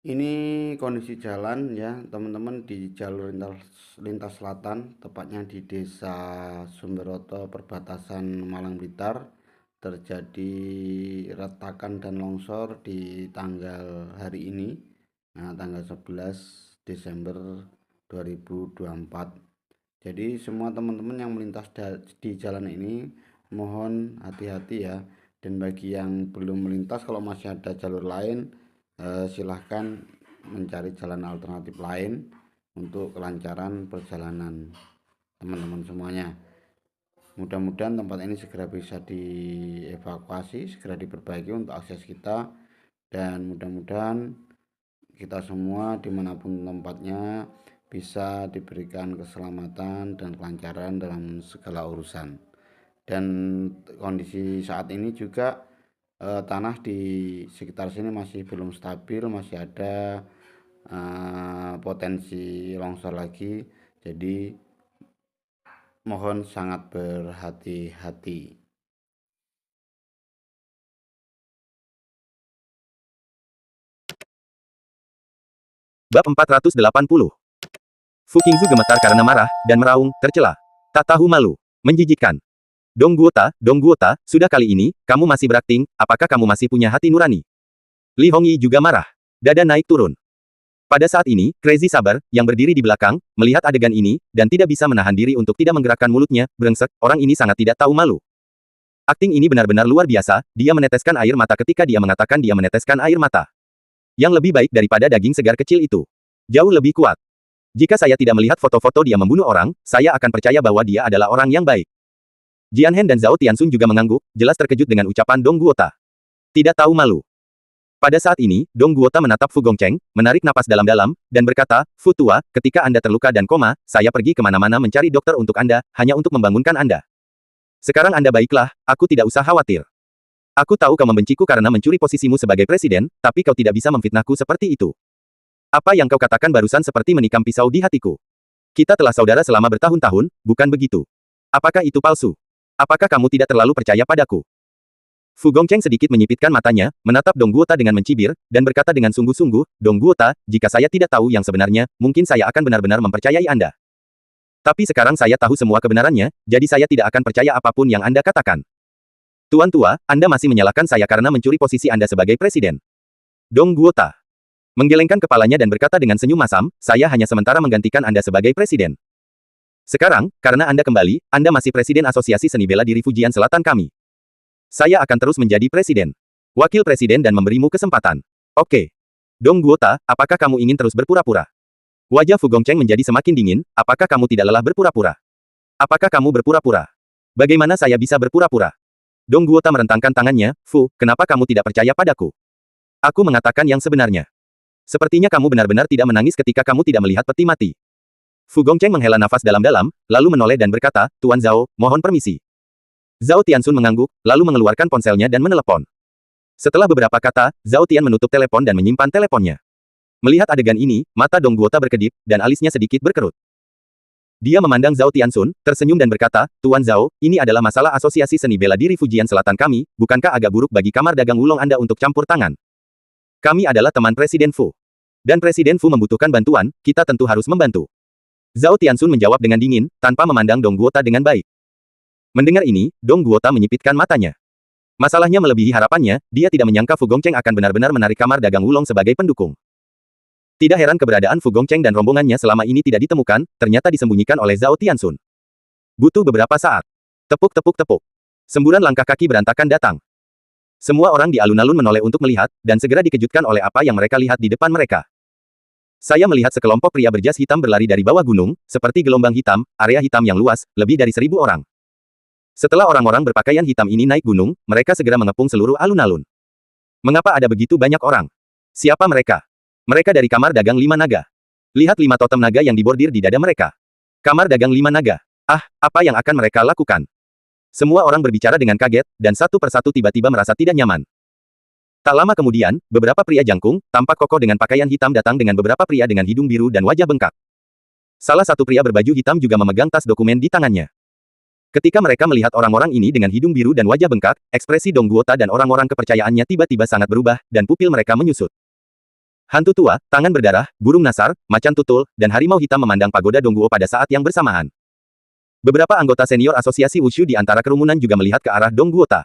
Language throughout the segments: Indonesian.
Ini kondisi jalan ya, teman-teman di jalur lintas selatan, tepatnya di Desa Sumberoto, perbatasan Malang Blitar, terjadi retakan dan longsor di tanggal hari ini, nah, tanggal 11 Desember 2024. Jadi semua teman-teman yang melintas di jalan ini mohon hati-hati ya. Dan bagi yang belum melintas, kalau masih ada jalur lain, silahkan mencari jalan alternatif lain untuk kelancaran perjalanan teman-teman semuanya. Mudah-mudahan tempat ini segera bisa dievakuasi, segera diperbaiki untuk akses kita, dan mudah-mudahan kita semua dimanapun tempatnya bisa diberikan keselamatan dan kelancaran dalam segala urusan. Dan kondisi saat ini juga tanah di sekitar sini masih belum stabil, masih ada potensi longsor lagi. Jadi mohon sangat berhati-hati. Bab 480. Fu Qingzu gemetar karena marah, dan meraung, tercela. Tak tahu malu. Menjijikkan. Dong Guota, sudah kali ini, kamu masih berakting, apakah kamu masih punya hati nurani? Li Hongyi juga marah. Dada naik turun. Pada saat ini, Crazy Saber, yang berdiri di belakang, melihat adegan ini, dan tidak bisa menahan diri untuk tidak menggerakkan mulutnya, brengsek, orang ini sangat tidak tahu malu. Akting ini benar-benar luar biasa, dia meneteskan air mata ketika dia mengatakan dia meneteskan air mata. Yang lebih baik daripada daging segar kecil itu. Jauh lebih kuat. Jika saya tidak melihat foto-foto dia membunuh orang, saya akan percaya bahwa dia adalah orang yang baik. Jian Hen dan Zhao Tianxun juga mengangguk, jelas terkejut dengan ucapan Dong Guota. Tidak tahu malu. Pada saat ini, Dong Guota menatap Fu Gongcheng, menarik napas dalam-dalam, dan berkata, Fu Tua, ketika Anda terluka dan koma, saya pergi kemana-mana mencari dokter untuk Anda, hanya untuk membangunkan Anda. Sekarang Anda baiklah, aku tidak usah khawatir. Aku tahu kau membenciku karena mencuri posisimu sebagai presiden, tapi kau tidak bisa memfitnahku seperti itu. Apa yang kau katakan barusan seperti menikam pisau di hatiku. Kita telah saudara selama bertahun-tahun, bukan begitu? Apakah itu palsu? Apakah kamu tidak terlalu percaya padaku? Fu Gongcheng sedikit menyipitkan matanya, menatap Dong Guota dengan mencibir, dan berkata dengan sungguh-sungguh, Dong Guota, jika saya tidak tahu yang sebenarnya, mungkin saya akan benar-benar mempercayai Anda. Tapi sekarang saya tahu semua kebenarannya, jadi saya tidak akan percaya apapun yang Anda katakan. Tuan tua, Anda masih menyalahkan saya karena mencuri posisi Anda sebagai presiden. Dong Guota menggelengkan kepalanya dan berkata dengan senyum masam, saya hanya sementara menggantikan Anda sebagai presiden. Sekarang, karena Anda kembali, Anda masih presiden Asosiasi Seni Bela Diri Fujian Selatan kami. Saya akan terus menjadi presiden, wakil presiden dan memberimu kesempatan. Oke. Dong Guota, apakah kamu ingin terus berpura-pura? Wajah Fu Gongcheng menjadi semakin dingin, apakah kamu tidak lelah berpura-pura? Apakah kamu berpura-pura? Bagaimana saya bisa berpura-pura? Dong Guota merentangkan tangannya, Fu, kenapa kamu tidak percaya padaku? Aku mengatakan yang sebenarnya. Sepertinya kamu benar-benar tidak menangis ketika kamu tidak melihat peti mati. Fu Gongcheng menghela nafas dalam-dalam, lalu menoleh dan berkata, Tuan Zhao, mohon permisi. Zhao Tianxun mengangguk, lalu mengeluarkan ponselnya dan menelepon. Setelah beberapa kata, Zhao Tian menutup telepon dan menyimpan teleponnya. Melihat adegan ini, mata Dong Guota berkedip, dan alisnya sedikit berkerut. Dia memandang Zhao Tianxun, tersenyum dan berkata, Tuan Zhao, ini adalah masalah Asosiasi Seni Bela Diri Fujian Selatan kami, bukankah agak buruk bagi kamar dagang Wulong Anda untuk campur tangan? Kami adalah teman Presiden Fu. Dan Presiden Fu membutuhkan bantuan, kita tentu harus membantu. Zhao Tianxun menjawab dengan dingin, tanpa memandang Dong Guota dengan baik. Mendengar ini, Dong Guota menyipitkan matanya. Masalahnya melebihi harapannya, dia tidak menyangka Fu Gongcheng akan benar-benar menarik kamar dagang Wulong sebagai pendukung. Tidak heran keberadaan Fu Gongcheng dan rombongannya selama ini tidak ditemukan, ternyata disembunyikan oleh Zhao Tianxun. Butuh beberapa saat. Tepuk-tepuk-tepuk. Semburan langkah kaki berantakan datang. Semua orang di alun-alun menoleh untuk melihat, dan segera dikejutkan oleh apa yang mereka lihat di depan mereka. Saya melihat sekelompok pria berjas hitam berlari dari bawah gunung, seperti gelombang hitam, area hitam yang luas, lebih dari 1.000 orang. Setelah orang-orang berpakaian hitam ini naik gunung, mereka segera mengepung seluruh alun-alun. Mengapa ada begitu banyak orang? Siapa mereka? Mereka dari kamar dagang 5 naga. Lihat 5 totem naga yang dibordir di dada mereka. Kamar dagang 5 naga. Ah, apa yang akan mereka lakukan? Semua orang berbicara dengan kaget, dan satu persatu tiba-tiba merasa tidak nyaman. Tak lama kemudian, beberapa pria jangkung, tampak kokoh dengan pakaian hitam datang dengan beberapa pria dengan hidung biru dan wajah bengkak. Salah satu pria berbaju hitam juga memegang tas dokumen di tangannya. Ketika mereka melihat orang-orang ini dengan hidung biru dan wajah bengkak, ekspresi Dong Guota dan orang-orang kepercayaannya tiba-tiba sangat berubah, dan pupil mereka menyusut. Hantu tua, tangan berdarah, burung nasar, macan tutul, dan harimau hitam memandang pagoda Dongguo pada saat yang bersamaan. Beberapa anggota senior asosiasi Wushu di antara kerumunan juga melihat ke arah Dongguota.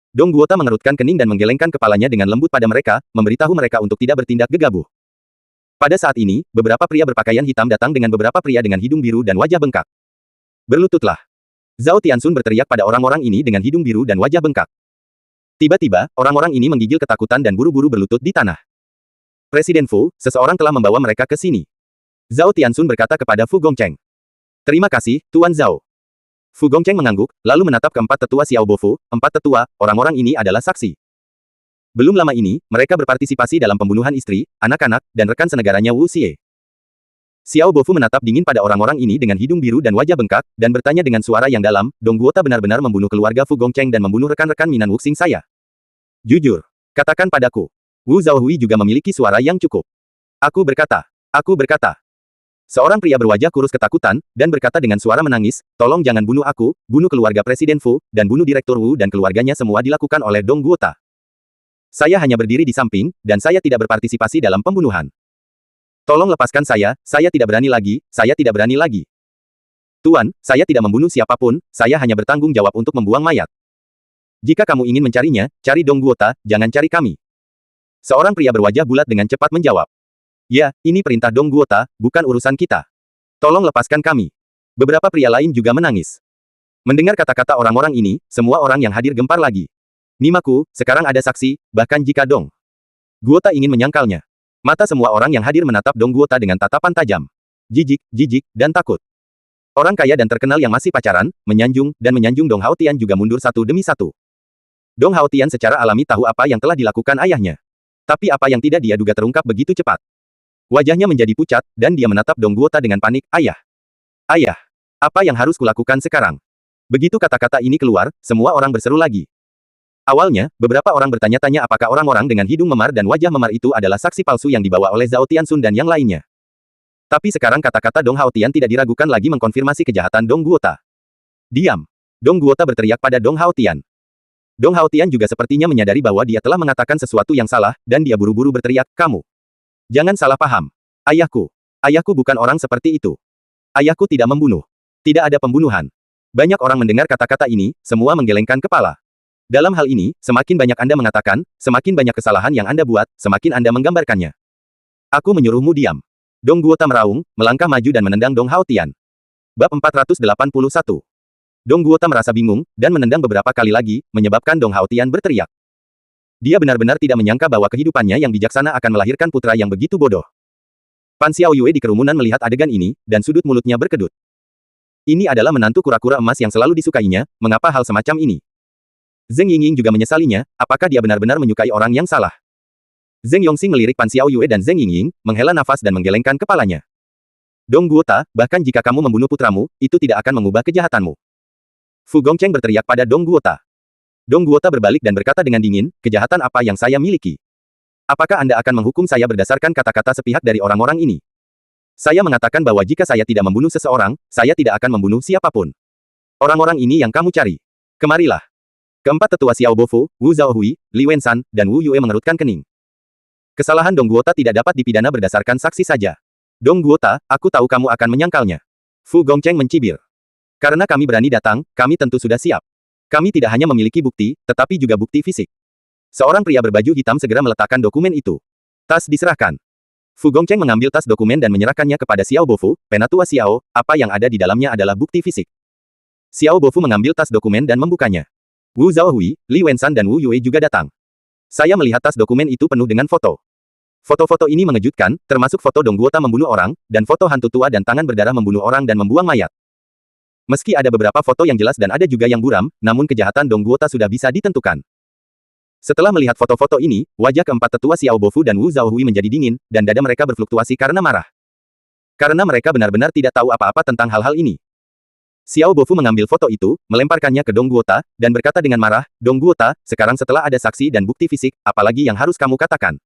Dongguota mengerutkan kening dan menggelengkan kepalanya dengan lembut pada mereka, memberitahu mereka untuk tidak bertindak gegabah. Pada saat ini, beberapa pria berpakaian hitam datang dengan beberapa pria dengan hidung biru dan wajah bengkak. Berlututlah. Zhao Tianxun berteriak pada orang-orang ini dengan hidung biru dan wajah bengkak. Tiba-tiba, orang-orang ini menggigil ketakutan dan buru-buru berlutut di tanah. Presiden Fu, seseorang telah membawa mereka ke sini. Zhao Tianxun berkata kepada Fu Gongcheng. Terima kasih, Tuan Zhao. Fu Gongcheng mengangguk, lalu menatap keempat tetua Xiao Bofu. Empat tetua, orang-orang ini adalah saksi. Belum lama ini, mereka berpartisipasi dalam pembunuhan istri, anak-anak, dan rekan senegaranya Wu Xie. Xiao Bofu menatap dingin pada orang-orang ini dengan hidung biru dan wajah bengkak, dan bertanya dengan suara yang dalam, Dongguota benar-benar membunuh keluarga Fu Gongcheng dan membunuh rekan-rekan Minan Wuxing saya. Jujur. Katakan padaku. Wu Zhaohui juga memiliki suara yang cukup. Aku berkata. Aku berkata. Seorang pria berwajah kurus ketakutan, dan berkata dengan suara menangis, tolong jangan bunuh aku, bunuh keluarga Presiden Fu, dan bunuh Direktur Wu dan keluarganya semua dilakukan oleh Dongguota. Saya hanya berdiri di samping, dan saya tidak berpartisipasi dalam pembunuhan. Tolong lepaskan saya tidak berani lagi, saya tidak berani lagi. Tuan, saya tidak membunuh siapapun, saya hanya bertanggung jawab untuk membuang mayat. Jika kamu ingin mencarinya, cari Dongguota, jangan cari kami. Seorang pria berwajah bulat dengan cepat menjawab. Ya, ini perintah Dongguota, bukan urusan kita. Tolong lepaskan kami. Beberapa pria lain juga menangis. Mendengar kata-kata orang-orang ini, semua orang yang hadir gempar lagi. Nimaku, sekarang ada saksi, bahkan jika Dong Guota ingin menyangkalnya. Mata semua orang yang hadir menatap Dongguota dengan tatapan tajam. Jijik, dan takut. Orang kaya dan terkenal yang masih pacaran, menyanjung Dong Haotian juga mundur satu demi satu. Dong Haotian secara alami tahu apa yang telah dilakukan ayahnya. Tapi apa yang tidak dia duga terungkap begitu cepat. Wajahnya menjadi pucat, dan dia menatap Dongguota dengan panik, Ayah! Ayah! Apa yang harus kulakukan sekarang? Begitu kata-kata ini keluar, semua orang berseru lagi. Awalnya, beberapa orang bertanya-tanya apakah orang-orang dengan hidung memar dan wajah memar itu adalah saksi palsu yang dibawa oleh Zhao Tianxun dan yang lainnya. Tapi sekarang kata-kata Dong Haotian tidak diragukan lagi mengkonfirmasi kejahatan Dongguota. Diam! Dongguota berteriak pada Dong Haotian. Dong Haotian juga sepertinya menyadari bahwa dia telah mengatakan sesuatu yang salah, dan dia buru-buru berteriak, kamu. Jangan salah paham. Ayahku. Ayahku bukan orang seperti itu. Ayahku tidak membunuh. Tidak ada pembunuhan. Banyak orang mendengar kata-kata ini, semua menggelengkan kepala. Dalam hal ini, semakin banyak Anda mengatakan, semakin banyak kesalahan yang Anda buat, semakin Anda menggambarkannya. Aku menyuruhmu diam. Dongguota meraung, melangkah maju dan menendang Dong Haotian. Bab 481. Dongguota merasa bingung, dan menendang beberapa kali lagi, menyebabkan Dong Haotian berteriak. Dia benar-benar tidak menyangka bahwa kehidupannya yang bijaksana akan melahirkan putra yang begitu bodoh. Pan Xiaoyue di kerumunan melihat adegan ini, dan sudut mulutnya berkedut. Ini adalah menantu kura-kura emas yang selalu disukainya, mengapa hal semacam ini? Zheng Yingying juga menyesalinya, apakah dia benar-benar menyukai orang yang salah? Zheng Yongxing melirik Pan Xiaoyue dan Zheng Yingying, menghela nafas dan menggelengkan kepalanya. Dongguota, bahkan jika kamu membunuh putramu, itu tidak akan mengubah kejahatanmu. Fu Gongcheng berteriak pada Dongguota. Dongguota berbalik dan berkata dengan dingin, kejahatan apa yang saya miliki? Apakah Anda akan menghukum saya berdasarkan kata-kata sepihak dari orang-orang ini? Saya mengatakan bahwa jika saya tidak membunuh seseorang, saya tidak akan membunuh siapapun. Orang-orang ini yang kamu cari. Kemarilah. Keempat tetua Xiao Bofu, Wu Zhaohui, Li Wensan, dan Wu Yue mengerutkan kening. Kesalahan Dongguota tidak dapat dipidana berdasarkan saksi saja. Dongguota, aku tahu kamu akan menyangkalnya. Fu Gongcheng mencibir. Karena kami berani datang, kami tentu sudah siap. Kami tidak hanya memiliki bukti, tetapi juga bukti fisik. Seorang pria berbaju hitam segera meletakkan dokumen itu. Tas diserahkan. Fu Gongcheng mengambil tas dokumen dan menyerahkannya kepada Xiao Bofu, penatua Xiao, apa yang ada di dalamnya adalah bukti fisik. Xiao Bofu mengambil tas dokumen dan membukanya. Wu Zhaohui, Li Wensan dan Wu Yue juga datang. Saya melihat tas dokumen itu penuh dengan foto. Foto-foto ini mengejutkan, termasuk foto Dongguota membunuh orang, dan foto hantu tua dan tangan berdarah membunuh orang dan membuang mayat. Meski ada beberapa foto yang jelas dan ada juga yang buram, namun kejahatan Dongguota sudah bisa ditentukan. Setelah melihat foto-foto ini, wajah keempat tetua Xiao Bofu dan Wu Zhaohui menjadi dingin, dan dada mereka berfluktuasi karena marah. Karena mereka benar-benar tidak tahu apa-apa tentang hal-hal ini. Xiao Bofu mengambil foto itu, melemparkannya ke Dongguota, dan berkata dengan marah, Dongguota, sekarang setelah ada saksi dan bukti fisik, apalagi yang harus kamu katakan?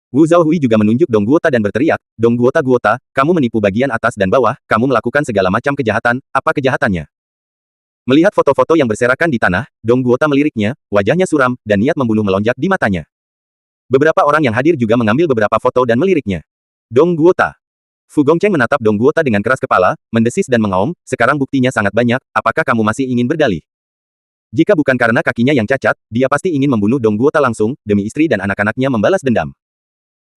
Wu Zhaohui juga menunjuk Dongguota dan berteriak, Dongguota, kamu menipu bagian atas dan bawah, kamu melakukan segala macam kejahatan, apa kejahatannya? Melihat foto-foto yang berserakan di tanah, Dongguota meliriknya, wajahnya suram, dan niat membunuh melonjak di matanya. Beberapa orang yang hadir juga mengambil beberapa foto dan meliriknya. Dong Guota. Fu Gongcheng menatap Dong Guota dengan keras kepala, mendesis dan mengaum, sekarang buktinya sangat banyak, apakah kamu masih ingin berdalih? Jika bukan karena kakinya yang cacat, dia pasti ingin membunuh Dong Guota langsung, demi istri dan anak-anaknya membalas dendam.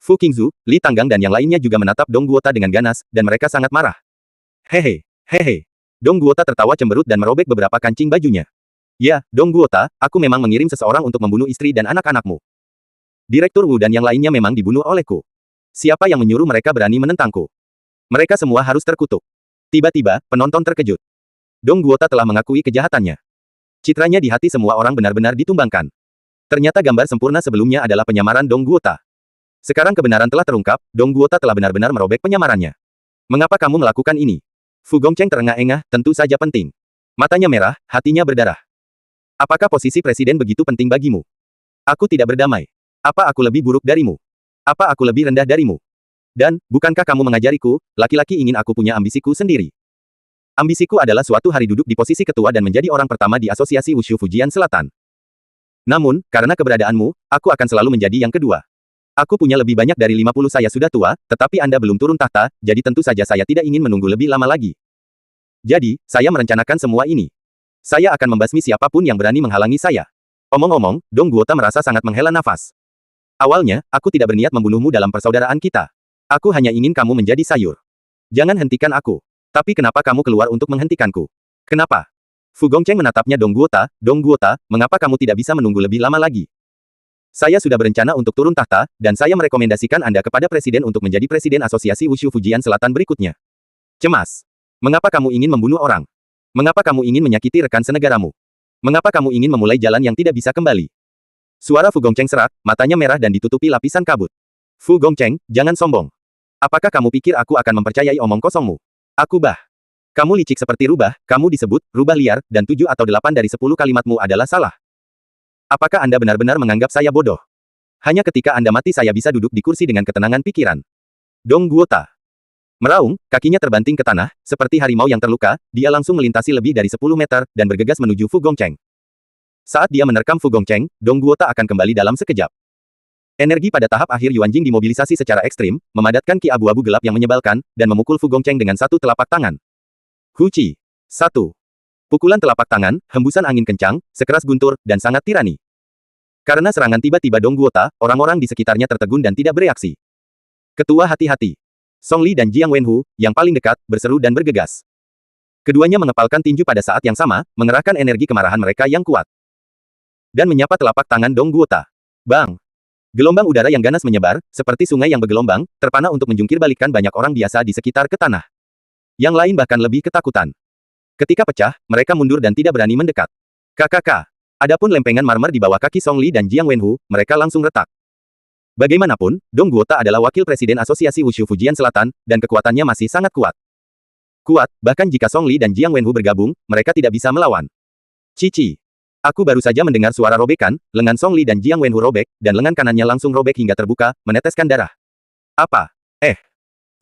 Fu Qingzu, Li Tanggang dan yang lainnya juga menatap Dong Guota dengan ganas, dan mereka sangat marah. Hehe, hehe. Dong Guota tertawa cemberut dan merobek beberapa kancing bajunya. Ya, Dong Guota, aku memang mengirim seseorang untuk membunuh istri dan anak-anakmu. Direktur Wu dan yang lainnya memang dibunuh olehku. Siapa yang menyuruh mereka berani menentangku? Mereka semua harus terkutuk. Tiba-tiba, penonton terkejut. Dong Guota telah mengakui kejahatannya. Citranya di hati semua orang benar-benar ditumbangkan. Ternyata gambar sempurna sebelumnya adalah penyamaran Dong Guota. Sekarang kebenaran telah terungkap, Dong Guota telah benar-benar merobek penyamarannya. Mengapa kamu melakukan ini? Fu Gongcheng terengah-engah, tentu saja penting. Matanya merah, hatinya berdarah. Apakah posisi presiden begitu penting bagimu? Aku tidak berdamai. Apa aku lebih buruk darimu? Apa aku lebih rendah darimu? Dan, bukankah kamu mengajariku, laki-laki ingin aku punya ambisiku sendiri? Ambisiku adalah suatu hari duduk di posisi ketua dan menjadi orang pertama di Asosiasi Wushu Fujian Selatan. Namun, karena keberadaanmu, aku akan selalu menjadi yang kedua. Aku punya lebih banyak dari 50 saya sudah tua, tetapi Anda belum turun tahta, jadi tentu saja saya tidak ingin menunggu lebih lama lagi. Jadi, saya merencanakan semua ini. Saya akan membasmi siapapun yang berani menghalangi saya. Omong-omong, Dong Guota merasa sangat menghela nafas. Awalnya, aku tidak berniat membunuhmu dalam persaudaraan kita. Aku hanya ingin kamu menjadi sayur. Jangan hentikan aku. Tapi kenapa kamu keluar untuk menghentikanku? Kenapa? Fu Gongcheng menatapnya Dong Guota, mengapa kamu tidak bisa menunggu lebih lama lagi? Saya sudah berencana untuk turun tahta, dan saya merekomendasikan Anda kepada Presiden untuk menjadi Presiden Asosiasi Wushu Fujian Selatan berikutnya. Cemas. Mengapa kamu ingin membunuh orang? Mengapa kamu ingin menyakiti rekan senegaramu? Mengapa kamu ingin memulai jalan yang tidak bisa kembali? Suara Fu Gongcheng serak, matanya merah dan ditutupi lapisan kabut. Fu Gongcheng, jangan sombong. Apakah kamu pikir aku akan mempercayai omong kosongmu? Aku bah. Kamu licik seperti rubah, kamu disebut, rubah liar, dan 7 atau 8 dari 10 kalimatmu adalah salah. Apakah Anda benar-benar menganggap saya bodoh? Hanya ketika Anda mati saya bisa duduk di kursi dengan ketenangan pikiran. Dong Guota. Meraung, kakinya terbanting ke tanah, seperti harimau yang terluka, dia langsung melintasi lebih dari 10 meter, dan bergegas menuju Fu Gongcheng. Saat dia menerkam Fu Gongcheng, Dong Guota akan kembali dalam sekejap. Energi pada tahap akhir Yuanjing dimobilisasi secara ekstrim, memadatkan ki abu-abu gelap yang menyebalkan, dan memukul Fu Gongcheng dengan satu telapak tangan. Huci. 1. Pukulan telapak tangan, hembusan angin kencang, sekeras guntur, dan sangat tirani. Karena serangan tiba-tiba Dong Guota, orang-orang di sekitarnya tertegun dan tidak bereaksi. Ketua hati-hati. Song Li dan Jiang Wenhu, yang paling dekat, berseru dan bergegas. Keduanya mengepalkan tinju pada saat yang sama, mengerahkan energi kemarahan mereka yang kuat. Dan menyapa telapak tangan Dong Guota. Bang! Gelombang udara yang ganas menyebar, seperti sungai yang bergelombang, terpana untuk menjungkir balikkan banyak orang biasa di sekitar ke tanah. Yang lain bahkan lebih ketakutan. Ketika pecah, mereka mundur dan tidak berani mendekat. KKK. Adapun lempengan marmer di bawah kaki Song Li dan Jiang Wenhu, mereka langsung retak. Bagaimanapun, Dong Guota adalah wakil presiden Asosiasi Wushu Fujian Selatan, dan kekuatannya masih sangat kuat. Kuat, bahkan jika Song Li dan Jiang Wenhu bergabung, mereka tidak bisa melawan. Cici. Aku baru saja mendengar suara robekan, lengan Song Li dan Jiang Wenhu robek, dan lengan kanannya langsung robek hingga terbuka, meneteskan darah. Apa?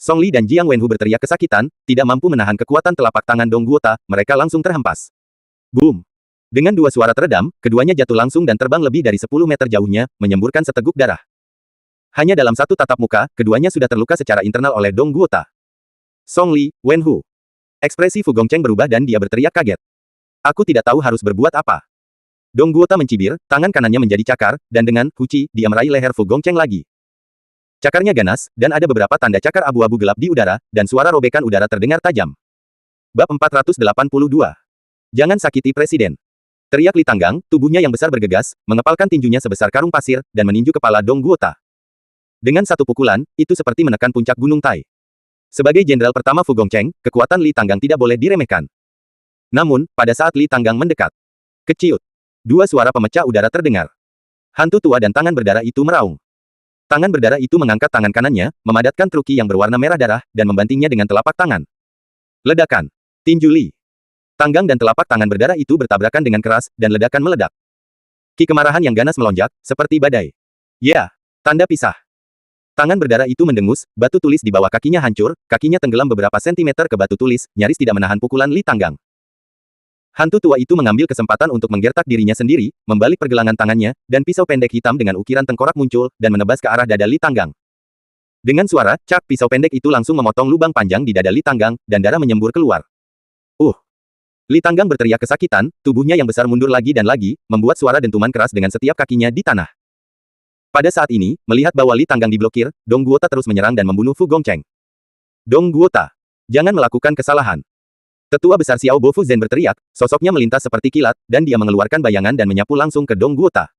Song Li dan Jiang Wenhu berteriak kesakitan, tidak mampu menahan kekuatan telapak tangan Dong Guota, mereka langsung terhempas. Boom! Dengan dua suara teredam, keduanya jatuh langsung dan terbang lebih dari 10 meter jauhnya, menyemburkan seteguk darah. Hanya dalam satu tatap muka, keduanya sudah terluka secara internal oleh Dong Guota. Song Li, Wenhu. Ekspresi Fu Gongcheng berubah dan dia berteriak kaget. Aku tidak tahu harus berbuat apa. Dong Guota mencibir, tangan kanannya menjadi cakar, dan dengan huci, dia meraih leher Fu Gongcheng lagi. Cakarnya ganas, dan ada beberapa tanda cakar abu-abu gelap di udara, dan suara robekan udara terdengar tajam. Bab 482. Jangan sakiti presiden. Teriak Li Tanggang, tubuhnya yang besar bergegas, mengepalkan tinjunya sebesar karung pasir, dan meninju kepala Dong Guota. Dengan satu pukulan, itu seperti menekan puncak gunung Tai. Sebagai jenderal pertama Fu Gongcheng, kekuatan Li Tanggang tidak boleh diremehkan. Namun, pada saat Li Tanggang mendekat, keciut. Dua suara pemecah udara terdengar. Hantu tua dan tangan berdarah itu meraung. Tangan berdarah itu mengangkat tangan kanannya, memadatkan truki yang berwarna merah darah, dan membantingnya dengan telapak tangan. Ledakan. Tinju Li Tanggang dan telapak tangan berdarah itu bertabrakan dengan keras, dan ledakan meledak. Ki kemarahan yang ganas melonjak, seperti badai. Ya! Tanda pisah. Tangan berdarah itu mendengus, batu tulis di bawah kakinya hancur, kakinya tenggelam beberapa sentimeter ke batu tulis, nyaris tidak menahan pukulan Li Tanggang. Hantu tua itu mengambil kesempatan untuk menggertak dirinya sendiri, membalik pergelangan tangannya, dan pisau pendek hitam dengan ukiran tengkorak muncul, dan menebas ke arah dada Li Tanggang. Dengan suara, cak, pisau pendek itu langsung memotong lubang panjang di dada Li Tanggang, dan darah menyembur keluar. Li Tanggang berteriak kesakitan, tubuhnya yang besar mundur lagi dan lagi, membuat suara dentuman keras dengan setiap kakinya di tanah. Pada saat ini, melihat bahwa Li Tanggang diblokir, Dong Guota terus menyerang dan membunuh Fu Gongcheng. Dong Guota, jangan melakukan kesalahan. Tetua besar Xiao Bofu Zhen berteriak, sosoknya melintas seperti kilat, dan dia mengeluarkan bayangan dan menyapu langsung ke Dong Guota.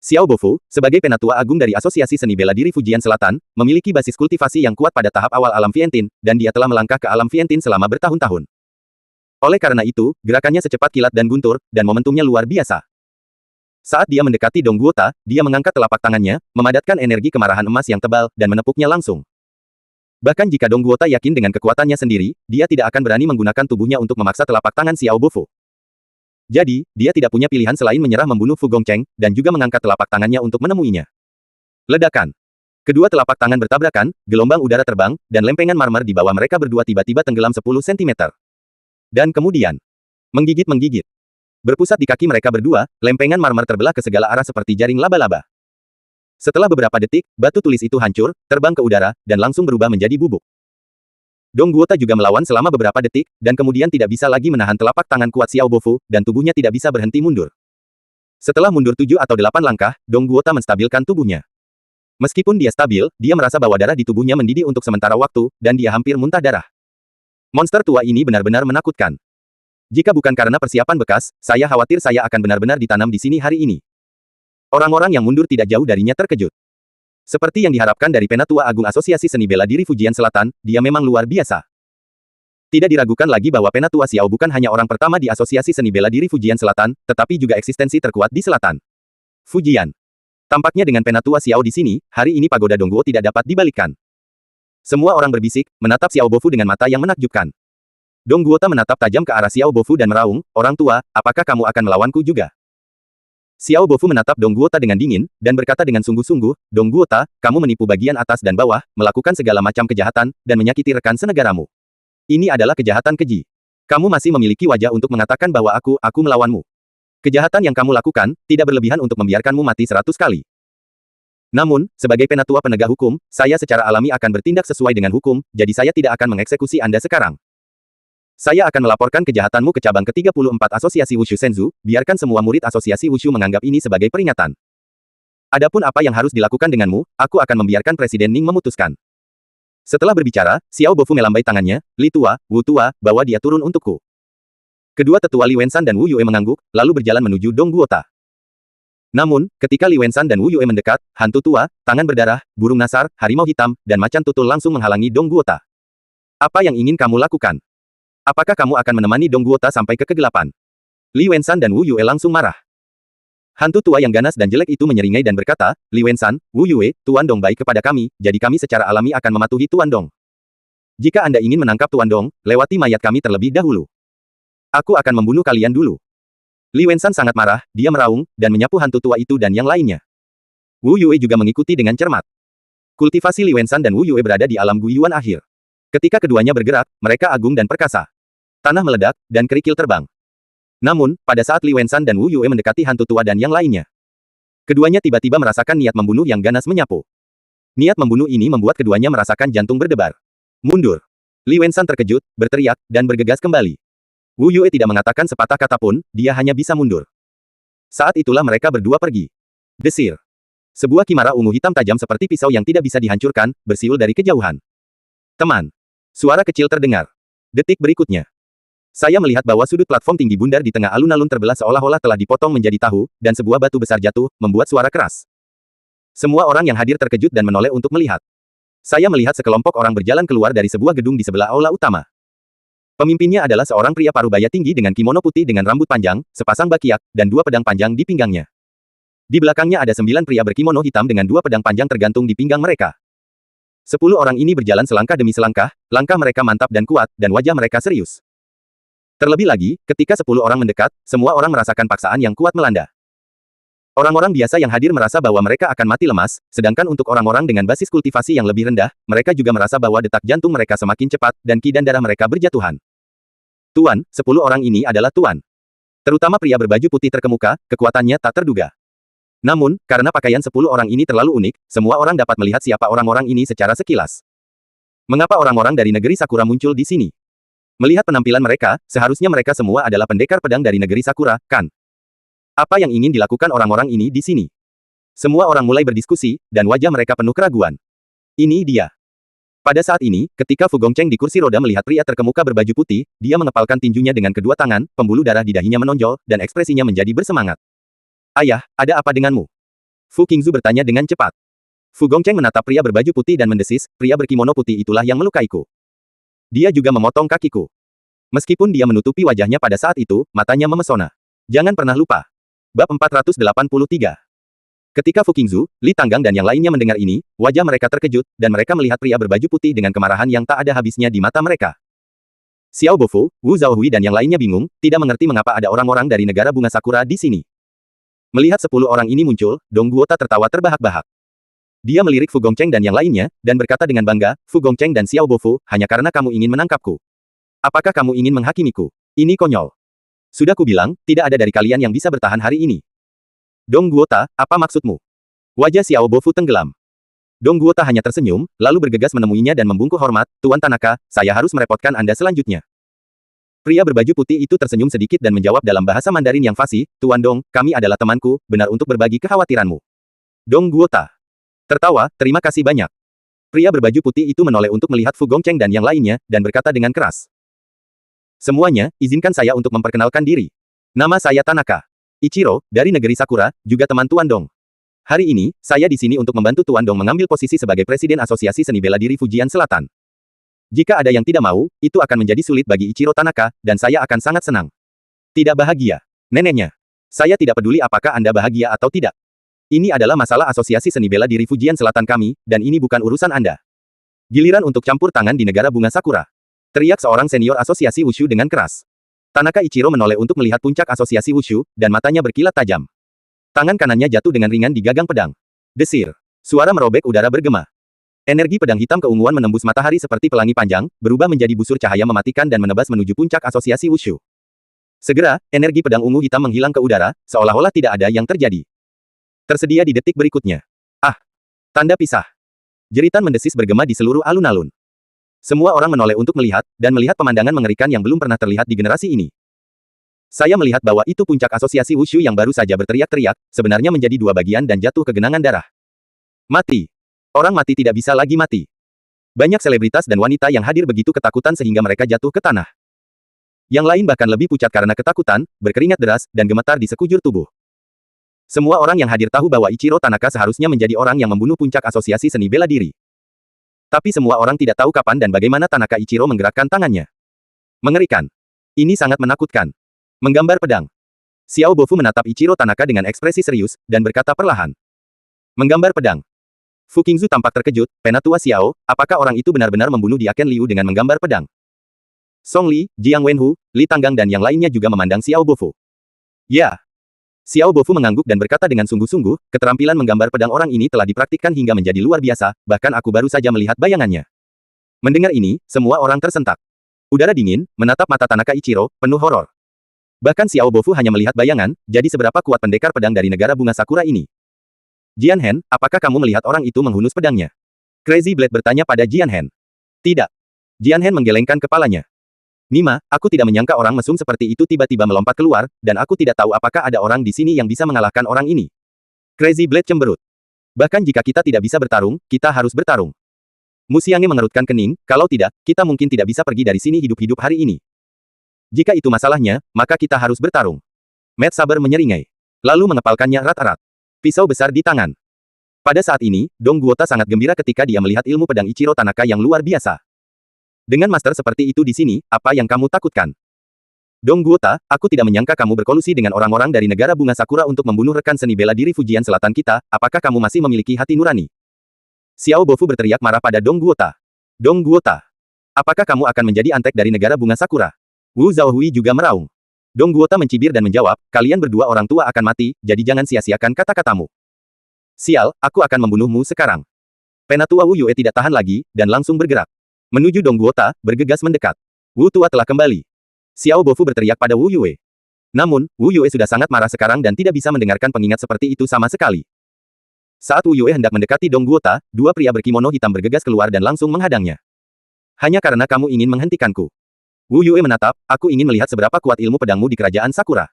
Xiao Bofu, sebagai penatua agung dari Asosiasi Seni Bela Diri Fujian Selatan, memiliki basis kultivasi yang kuat pada tahap awal alam Vientin, dan dia telah melangkah ke alam Vientin selama bertahun-tahun. Oleh karena itu, gerakannya secepat kilat dan guntur, dan momentumnya luar biasa. Saat dia mendekati Dong Guota, dia mengangkat telapak tangannya, memadatkan energi kemarahan emas yang tebal, dan menepuknya langsung. Bahkan jika Dong Guota yakin dengan kekuatannya sendiri, dia tidak akan berani menggunakan tubuhnya untuk memaksa telapak tangan Xiao Bofu. Jadi, dia tidak punya pilihan selain menyerah membunuh Fu Gongcheng, dan juga mengangkat telapak tangannya untuk menemuinya. Ledakan. Kedua telapak tangan bertabrakan, gelombang udara terbang, dan lempengan marmer di bawah mereka berdua tiba-tiba tenggelam 10 cm. Dan kemudian, menggigit-menggigit. Berpusat di kaki mereka berdua, lempengan marmer terbelah ke segala arah seperti jaring laba-laba. Setelah beberapa detik, batu tulis itu hancur, terbang ke udara, dan langsung berubah menjadi bubuk. Dong Guota juga melawan selama beberapa detik, dan kemudian tidak bisa lagi menahan telapak tangan kuat Xiao Bofu, dan tubuhnya tidak bisa berhenti mundur. Setelah mundur 7 atau 8 langkah, Dong Guota menstabilkan tubuhnya. Meskipun dia stabil, dia merasa bahwa darah di tubuhnya mendidih untuk sementara waktu, dan dia hampir muntah darah. Monster tua ini benar-benar menakutkan. Jika bukan karena persiapan bekas, saya khawatir saya akan benar-benar ditanam di sini hari ini. Orang-orang yang mundur tidak jauh darinya terkejut. Seperti yang diharapkan dari Penatua Agung Asosiasi Seni Bela Diri Fujian Selatan, dia memang luar biasa. Tidak diragukan lagi bahwa Penatua Xiao bukan hanya orang pertama di Asosiasi Seni Bela Diri Fujian Selatan, tetapi juga eksistensi terkuat di selatan. Fujian. Tampaknya dengan Penatua Xiao di sini, hari ini pagoda Dongguo tidak dapat dibalikkan. Semua orang berbisik, menatap Xiao Bofu dengan mata yang menakjubkan. Dong Guota menatap tajam ke arah Xiao Bofu dan meraung, orang tua, apakah kamu akan melawanku juga? Xiao Bofu menatap Dong Guota dengan dingin, dan berkata dengan sungguh-sungguh, Dong Guota, kamu menipu bagian atas dan bawah, melakukan segala macam kejahatan, dan menyakiti rekan senegaramu. Ini adalah kejahatan keji. Kamu masih memiliki wajah untuk mengatakan bahwa aku melawanmu. Kejahatan yang kamu lakukan, tidak berlebihan untuk membiarkanmu mati 100 kali. Namun, sebagai penatua penegak hukum, saya secara alami akan bertindak sesuai dengan hukum, jadi saya tidak akan mengeksekusi Anda sekarang. Saya akan melaporkan kejahatanmu ke cabang ke-34 Asosiasi Wushu Senzu, biarkan semua murid Asosiasi Wushu menganggap ini sebagai peringatan. Adapun apa yang harus dilakukan denganmu, aku akan membiarkan Presiden Ning memutuskan. Setelah berbicara, Xiao Bofu melambai tangannya, Li Tua, Wu Tua, bawa dia turun untukku. Kedua tetua Li Wensan dan Wu Yue mengangguk, lalu berjalan menuju Dong Guota. Namun, ketika Li Wensan dan Wu Yue mendekat, hantu tua, tangan berdarah, burung nasar, harimau hitam, dan macan tutul langsung menghalangi Dong Guota. Apa yang ingin kamu lakukan? Apakah kamu akan menemani Dong Guota sampai ke kegelapan? Li Wensan dan Wu Yue langsung marah. Hantu tua yang ganas dan jelek itu menyeringai dan berkata, Li Wensan, Wu Yue, Tuan Dong baik kepada kami, jadi kami secara alami akan mematuhi Tuan Dong. Jika Anda ingin menangkap Tuan Dong, lewati mayat kami terlebih dahulu. Aku akan membunuh kalian dulu. Li Wensan sangat marah, dia meraung, dan menyapu hantu tua itu dan yang lainnya. Wu Yue juga mengikuti dengan cermat. Kultivasi Li Wensan dan Wu Yue berada di alam Guiyuan akhir. Ketika keduanya bergerak, mereka agung dan perkasa. Tanah meledak, dan kerikil terbang. Namun, pada saat Li Wensan dan Wu Yue mendekati hantu tua dan yang lainnya, keduanya tiba-tiba merasakan niat membunuh yang ganas menyapu. Niat membunuh ini membuat keduanya merasakan jantung berdebar. Mundur. Li Wensan terkejut, berteriak, dan bergegas kembali. Wu Yue tidak mengatakan sepatah kata pun, dia hanya bisa mundur. Saat itulah mereka berdua pergi. Desir. Sebuah kimara ungu hitam tajam seperti pisau yang tidak bisa dihancurkan, bersiul dari kejauhan. Teman. Suara kecil terdengar. Detik berikutnya. Saya melihat bahwa sudut platform tinggi bundar di tengah alun-alun terbelah seolah-olah telah dipotong menjadi tahu, dan sebuah batu besar jatuh, membuat suara keras. Semua orang yang hadir terkejut dan menoleh untuk melihat. Saya melihat sekelompok orang berjalan keluar dari sebuah gedung di sebelah aula utama. Pemimpinnya adalah seorang pria parubaya tinggi dengan kimono putih dengan rambut panjang, sepasang bakiak, dan 2 pedang panjang di pinggangnya. Di belakangnya ada 9 pria berkimono hitam dengan 2 pedang panjang tergantung di pinggang mereka. 10 orang ini berjalan selangkah demi selangkah, langkah mereka mantap dan kuat, dan wajah mereka serius. Terlebih lagi, ketika 10 orang mendekat, semua orang merasakan paksaan yang kuat melanda. Orang-orang biasa yang hadir merasa bahwa mereka akan mati lemas, sedangkan untuk orang-orang dengan basis kultivasi yang lebih rendah, mereka juga merasa bahwa detak jantung mereka semakin cepat, dan ki dan darah mereka berjatuhan. Tuan, 10 orang ini adalah Tuan. Terutama pria berbaju putih terkemuka, kekuatannya tak terduga. Namun, karena pakaian 10 orang ini terlalu unik, semua orang dapat melihat siapa orang-orang ini secara sekilas. Mengapa orang-orang dari negeri Sakura muncul di sini? Melihat penampilan mereka, seharusnya mereka semua adalah pendekar pedang dari negeri Sakura, kan? Apa yang ingin dilakukan orang-orang ini di sini? Semua orang mulai berdiskusi, dan wajah mereka penuh keraguan. Ini dia. Pada saat ini, ketika Fu Gongcheng di kursi roda melihat pria terkemuka berbaju putih, dia mengepalkan tinjunya dengan kedua tangan, pembuluh darah di dahinya menonjol, dan ekspresinya menjadi bersemangat. Ayah, ada apa denganmu? Fu Qingzu bertanya dengan cepat. Fu Gongcheng menatap pria berbaju putih dan mendesis, pria berkimono putih itulah yang melukaiku. Dia juga memotong kakiku. Meskipun dia menutupi wajahnya pada saat itu, matanya memesona. Jangan pernah lupa. Bab 483. Ketika Fu Qingzu, Li Tanggang dan yang lainnya mendengar ini, wajah mereka terkejut, dan mereka melihat pria berbaju putih dengan kemarahan yang tak ada habisnya di mata mereka. Xiao Bofu, Wu Zhaohui dan yang lainnya bingung, tidak mengerti mengapa ada orang-orang dari negara bunga sakura di sini. Melihat 10 orang ini muncul, Dong Guota tertawa terbahak-bahak. Dia melirik Fu Gongcheng dan yang lainnya, dan berkata dengan bangga, Fu Gongcheng dan Xiao Bofu, hanya karena kamu ingin menangkapku. Apakah kamu ingin menghakimiku? Ini konyol. Sudah kubilang, tidak ada dari kalian yang bisa bertahan hari ini. Dong Guota, apa maksudmu? Wajah Xiao Bofu tenggelam. Dong Guota hanya tersenyum, lalu bergegas menemuinya dan membungkuk hormat, Tuan Tanaka, saya harus merepotkan Anda selanjutnya. Pria berbaju putih itu tersenyum sedikit dan menjawab dalam bahasa Mandarin yang fasih, Tuan Dong, kami adalah temanku, benar untuk berbagi kekhawatiranmu. Dong Guota tertawa, terima kasih banyak. Pria berbaju putih itu menoleh untuk melihat Fu Gongcheng dan yang lainnya, dan berkata dengan keras. Semuanya, izinkan saya untuk memperkenalkan diri. Nama saya Tanaka Ichiro, dari negeri Sakura, juga teman Tuan Dong. Hari ini, saya di sini untuk membantu Tuan Dong mengambil posisi sebagai Presiden Asosiasi Seni Bela Diri Fujian Selatan. Jika ada yang tidak mau, itu akan menjadi sulit bagi Ichiro Tanaka, dan saya akan sangat senang. Tidak bahagia. Neneknya. Saya tidak peduli apakah Anda bahagia atau tidak. Ini adalah masalah Asosiasi Seni Bela Diri Fujian Selatan kami, dan ini bukan urusan Anda. Giliran untuk campur tangan di negara bunga Sakura. Teriak seorang senior asosiasi Wushu dengan keras. Tanaka Ichiro menoleh untuk melihat puncak asosiasi Wushu, dan matanya berkilat tajam. Tangan kanannya jatuh dengan ringan di gagang pedang. Desir. Suara merobek udara bergema. Energi pedang hitam keunguan menembus matahari seperti pelangi panjang, berubah menjadi busur cahaya mematikan dan menebas menuju puncak asosiasi Wushu. Segera, energi pedang ungu hitam menghilang ke udara, seolah-olah tidak ada yang terjadi. Tersedia di detik berikutnya. Ah! Tanda pisah. Jeritan mendesis bergema di seluruh alun-alun. Semua orang menoleh untuk melihat, dan melihat pemandangan mengerikan yang belum pernah terlihat di generasi ini. Saya melihat bahwa itu puncak asosiasi Wushu yang baru saja berteriak-teriak, sebenarnya menjadi dua bagian dan jatuh ke genangan darah. Mati. Orang mati tidak bisa lagi mati. Banyak selebritas dan wanita yang hadir begitu ketakutan sehingga mereka jatuh ke tanah. Yang lain bahkan lebih pucat karena ketakutan, berkeringat deras, dan gemetar di sekujur tubuh. Semua orang yang hadir tahu bahwa Ichiro Tanaka seharusnya menjadi orang yang membunuh puncak asosiasi seni bela diri. Tapi semua orang tidak tahu kapan dan bagaimana Tanaka Ichiro menggerakkan tangannya. Mengerikan. Ini sangat menakutkan. Menggambar pedang. Xiao Bofu menatap Ichiro Tanaka dengan ekspresi serius, dan berkata perlahan. Menggambar pedang. Fu Qingzu tampak terkejut, Penatua Xiao, apakah orang itu benar-benar membunuh Diaken Liu dengan menggambar pedang? Song Li, Jiang Wenhu, Li Tanggang dan yang lainnya juga memandang Xiao Bofu. Ya. Xiao Bofu mengangguk dan berkata dengan sungguh-sungguh, keterampilan menggambar pedang orang ini telah dipraktikkan hingga menjadi luar biasa, bahkan aku baru saja melihat bayangannya. Mendengar ini, semua orang tersentak. Udara dingin, menatap mata Tanaka Ichiro, penuh horor. Bahkan Xiao Bofu hanya melihat bayangan, jadi seberapa kuat pendekar pedang dari negara bunga Sakura ini. Jian Hen, apakah kamu melihat orang itu menghunus pedangnya? Crazy Blade bertanya pada Jian Hen. Tidak. Jian Hen menggelengkan kepalanya. Nima, aku tidak menyangka orang mesum seperti itu tiba-tiba melompat keluar, dan aku tidak tahu apakah ada orang di sini yang bisa mengalahkan orang ini. Crazy Blade cemberut. Bahkan jika kita tidak bisa bertarung, kita harus bertarung. Musiange mengerutkan kening, kalau tidak, kita mungkin tidak bisa pergi dari sini hidup-hidup hari ini. Jika itu masalahnya, maka kita harus bertarung. Matt Saber menyeringai. Lalu mengepalkannya erat-erat. Pisau besar di tangan. Pada saat ini, Dong Guota sangat gembira ketika dia melihat ilmu pedang Ichiro Tanaka yang luar biasa. Dengan master seperti itu di sini, apa yang kamu takutkan? Dong Guota, aku tidak menyangka kamu berkolusi dengan orang-orang dari negara bunga Sakura untuk membunuh rekan seni bela diri Fujian Selatan kita, apakah kamu masih memiliki hati nurani? Xiao Bofu berteriak marah pada Dong Guota. Dong Guota, apakah kamu akan menjadi antek dari negara bunga Sakura? Wu Zhaohui juga meraung. Dong Guota mencibir dan menjawab, kalian berdua orang tua akan mati, jadi jangan sia-siakan kata-katamu. Sial, aku akan membunuhmu sekarang. Penatua Wu Yue tidak tahan lagi, dan langsung bergerak. Menuju Dong Guota, bergegas mendekat. Wu tua telah kembali. Xiao Bofu berteriak pada Wu Yue. Namun, Wu Yue sudah sangat marah sekarang dan tidak bisa mendengarkan pengingat seperti itu sama sekali. Saat Wu Yue hendak mendekati Dong Guota, dua pria berkimono hitam bergegas keluar dan langsung menghadangnya. Hanya karena kamu ingin menghentikanku. Wu Yue menatap, aku ingin melihat seberapa kuat ilmu pedangmu di kerajaan Sakura.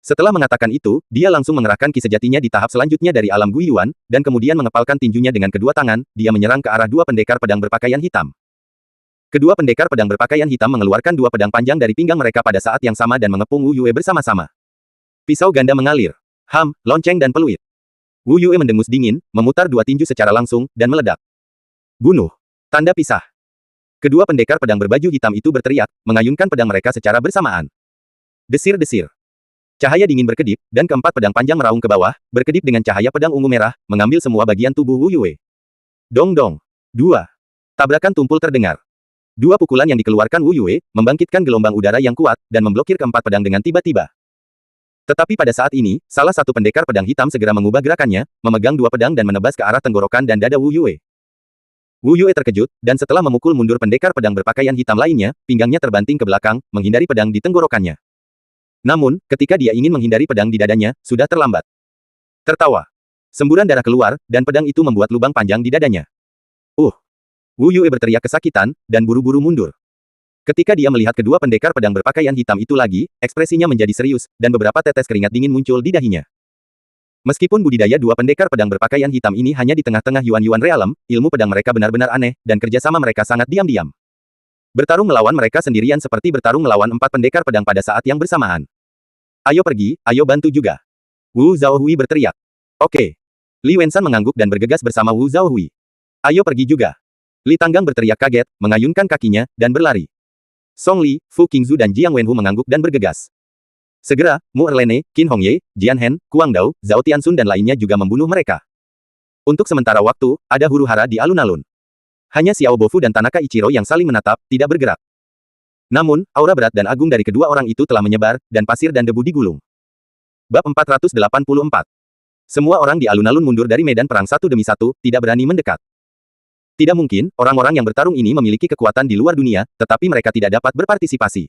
Setelah mengatakan itu, dia langsung mengerahkan ki sejatinya di tahap selanjutnya dari alam Guiyuan, dan kemudian mengepalkan tinjunya dengan kedua tangan, dia menyerang ke arah dua pendekar pedang berpakaian hitam. Kedua pendekar pedang berpakaian hitam mengeluarkan dua pedang panjang dari pinggang mereka pada saat yang sama dan mengepung Wu Yue bersama-sama. Pisau ganda mengalir. Lonceng dan peluit. Wu Yue mendengus dingin, memutar dua tinju secara langsung, dan meledak. Bunuh. Tanda pisah. Kedua pendekar pedang berbaju hitam itu berteriak, mengayunkan pedang mereka secara bersamaan. Desir-desir. Cahaya dingin berkedip, dan keempat pedang panjang meraung ke bawah, berkedip dengan cahaya pedang ungu merah, mengambil semua bagian tubuh Wu Yue. Dong-dong. Dua. Tabrakan tumpul terdengar. Dua pukulan yang dikeluarkan Wu Yue, membangkitkan gelombang udara yang kuat, dan memblokir keempat pedang dengan tiba-tiba. Tetapi pada saat ini, salah satu pendekar pedang hitam segera mengubah gerakannya, memegang dua pedang dan menebas ke arah tenggorokan dan dada Wu Yue. Wu Yue terkejut, dan setelah memukul mundur pendekar pedang berpakaian hitam lainnya, pinggangnya terbanting ke belakang, menghindari pedang di tenggorokannya. Namun, ketika dia ingin menghindari pedang di dadanya, sudah terlambat. Tertawa. Semburan darah keluar, dan pedang itu membuat lubang panjang di dadanya. Wu Yue berteriak kesakitan, dan buru-buru mundur. Ketika dia melihat kedua pendekar pedang berpakaian hitam itu lagi, ekspresinya menjadi serius, dan beberapa tetes keringat dingin muncul di dahinya. Meskipun budidaya dua pendekar pedang berpakaian hitam ini hanya di tengah-tengah Yuan-Yuan Realem, ilmu pedang mereka benar-benar aneh, dan kerjasama mereka sangat diam-diam. Bertarung melawan mereka sendirian seperti bertarung melawan empat pendekar pedang pada saat yang bersamaan. Ayo pergi, ayo bantu juga. Wu Zhaohui berteriak. Oke. Li Wensan mengangguk dan bergegas bersama Wu Zhaohui. Ayo pergi juga. Li Tanggang berteriak kaget, mengayunkan kakinya, dan berlari. Song Li, Fu Qingzu dan Jiang Wenhu mengangguk dan bergegas. Segera, Mu Erlene, Qin Hongye, Jian Hen, Kuang Dao, Zhao Tianxun dan lainnya juga membunuh mereka. Untuk sementara waktu, ada huru-hara di alun-alun. Hanya Xiao Bofu dan Tanaka Ichiro yang saling menatap, tidak bergerak. Namun, aura berat dan agung dari kedua orang itu telah menyebar, dan pasir dan debu digulung. Bab 484. Semua orang di alun-alun mundur dari medan perang satu demi satu, tidak berani mendekat. Tidak mungkin, orang-orang yang bertarung ini memiliki kekuatan di luar dunia, tetapi mereka tidak dapat berpartisipasi.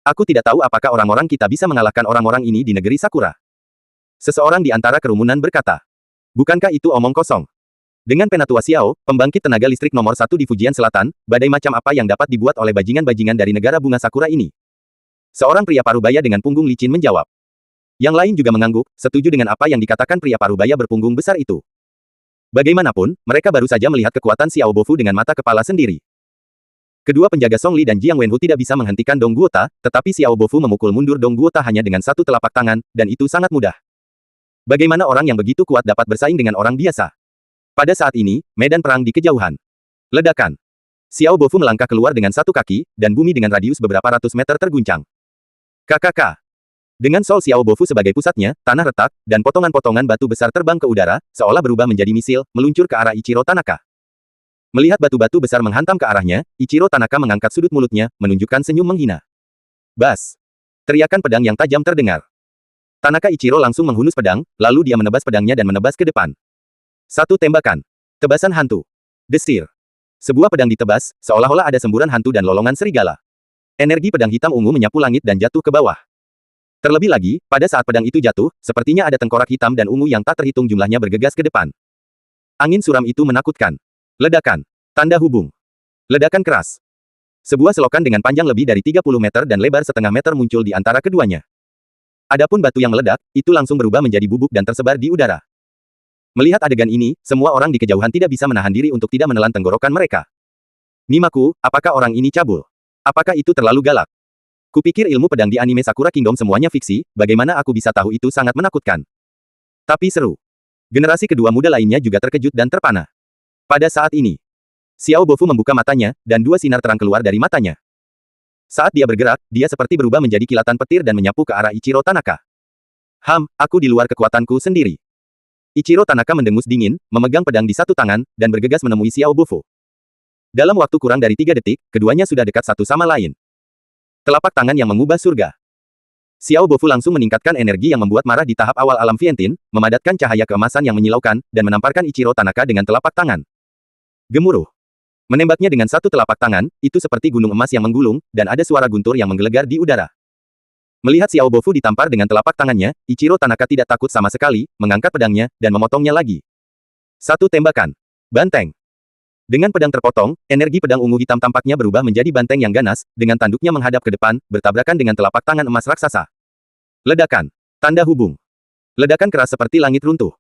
Aku tidak tahu apakah orang-orang kita bisa mengalahkan orang-orang ini di negeri Sakura. Seseorang di antara kerumunan berkata. Bukankah itu omong kosong? Dengan Penatua Xiao, pembangkit tenaga listrik nomor 1 di Fujian Selatan, badai macam apa yang dapat dibuat oleh bajingan-bajingan dari negara bunga Sakura ini? Seorang pria parubaya dengan punggung licin menjawab. Yang lain juga mengangguk, setuju dengan apa yang dikatakan pria parubaya berpunggung besar itu. Bagaimanapun, mereka baru saja melihat kekuatan Xiao Bofu dengan mata kepala sendiri. Kedua penjaga Song Li dan Jiang Wenhu tidak bisa menghentikan Dong Guota, tetapi Xiao Bofu memukul mundur Dong Guota hanya dengan satu telapak tangan, dan itu sangat mudah. Bagaimana orang yang begitu kuat dapat bersaing dengan orang biasa? Pada saat ini, medan perang di kejauhan. Ledakan. Xiao Bofu melangkah keluar dengan satu kaki, dan bumi dengan radius beberapa ratus meter terguncang. KKK. Dengan Sol Xiao Bofu sebagai pusatnya, tanah retak, dan potongan-potongan batu besar terbang ke udara, seolah berubah menjadi misil, meluncur ke arah Ichiro Tanaka. Melihat batu-batu besar menghantam ke arahnya, Ichiro Tanaka mengangkat sudut mulutnya, menunjukkan senyum menghina. Bas! Teriakan pedang yang tajam terdengar. Tanaka Ichiro langsung menghunus pedang, lalu dia menebas pedangnya dan menebas ke depan. Satu tembakan. Tebasan hantu. Desir. Sebuah pedang ditebas, seolah-olah ada semburan hantu dan lolongan serigala. Energi pedang hitam ungu menyapu langit dan jatuh ke bawah. Terlebih lagi, pada saat pedang itu jatuh, sepertinya ada tengkorak hitam dan ungu yang tak terhitung jumlahnya bergegas ke depan. Angin suram itu menakutkan. Ledakan. Tanda hubung. Ledakan keras. Sebuah selokan dengan panjang lebih dari 30 meter dan lebar setengah meter muncul di antara keduanya. Adapun batu yang meledak, itu langsung berubah menjadi bubuk dan tersebar di udara. Melihat adegan ini, semua orang di kejauhan tidak bisa menahan diri untuk tidak menelan tenggorokan mereka. Nimaku, apakah orang ini cabul? Apakah itu terlalu galak? Kupikir ilmu pedang di anime Sakura Kingdom semuanya fiksi, bagaimana aku bisa tahu itu sangat menakutkan. Tapi seru. Generasi kedua muda lainnya juga terkejut dan terpana. Pada saat ini, Xiao Bofu membuka matanya, dan dua sinar terang keluar dari matanya. Saat dia bergerak, dia seperti berubah menjadi kilatan petir dan menyapu ke arah Ichiro Tanaka. Aku di luar kekuatanku sendiri. Ichiro Tanaka mendengus dingin, memegang pedang di satu tangan, dan bergegas menemui Xiao Bofu. Dalam waktu kurang dari 3 detik, keduanya sudah dekat satu sama lain. Telapak tangan yang mengubah surga. Xiao Bofu langsung meningkatkan energi yang membuat marah di tahap awal alam Vientin, memadatkan cahaya keemasan yang menyilaukan, dan menamparkan Ichiro Tanaka dengan telapak tangan. Gemuruh. Menembaknya dengan satu telapak tangan, itu seperti gunung emas yang menggulung, dan ada suara guntur yang menggelegar di udara. Melihat Xiao Bofu ditampar dengan telapak tangannya, Ichiro Tanaka tidak takut sama sekali, mengangkat pedangnya, dan memotongnya lagi. Satu tembakan. Banteng. Dengan pedang terpotong, energi pedang ungu hitam tampaknya berubah menjadi banteng yang ganas, dengan tanduknya menghadap ke depan, bertabrakan dengan telapak tangan emas raksasa. Ledakan. Tanda hubung. Ledakan keras seperti langit runtuh.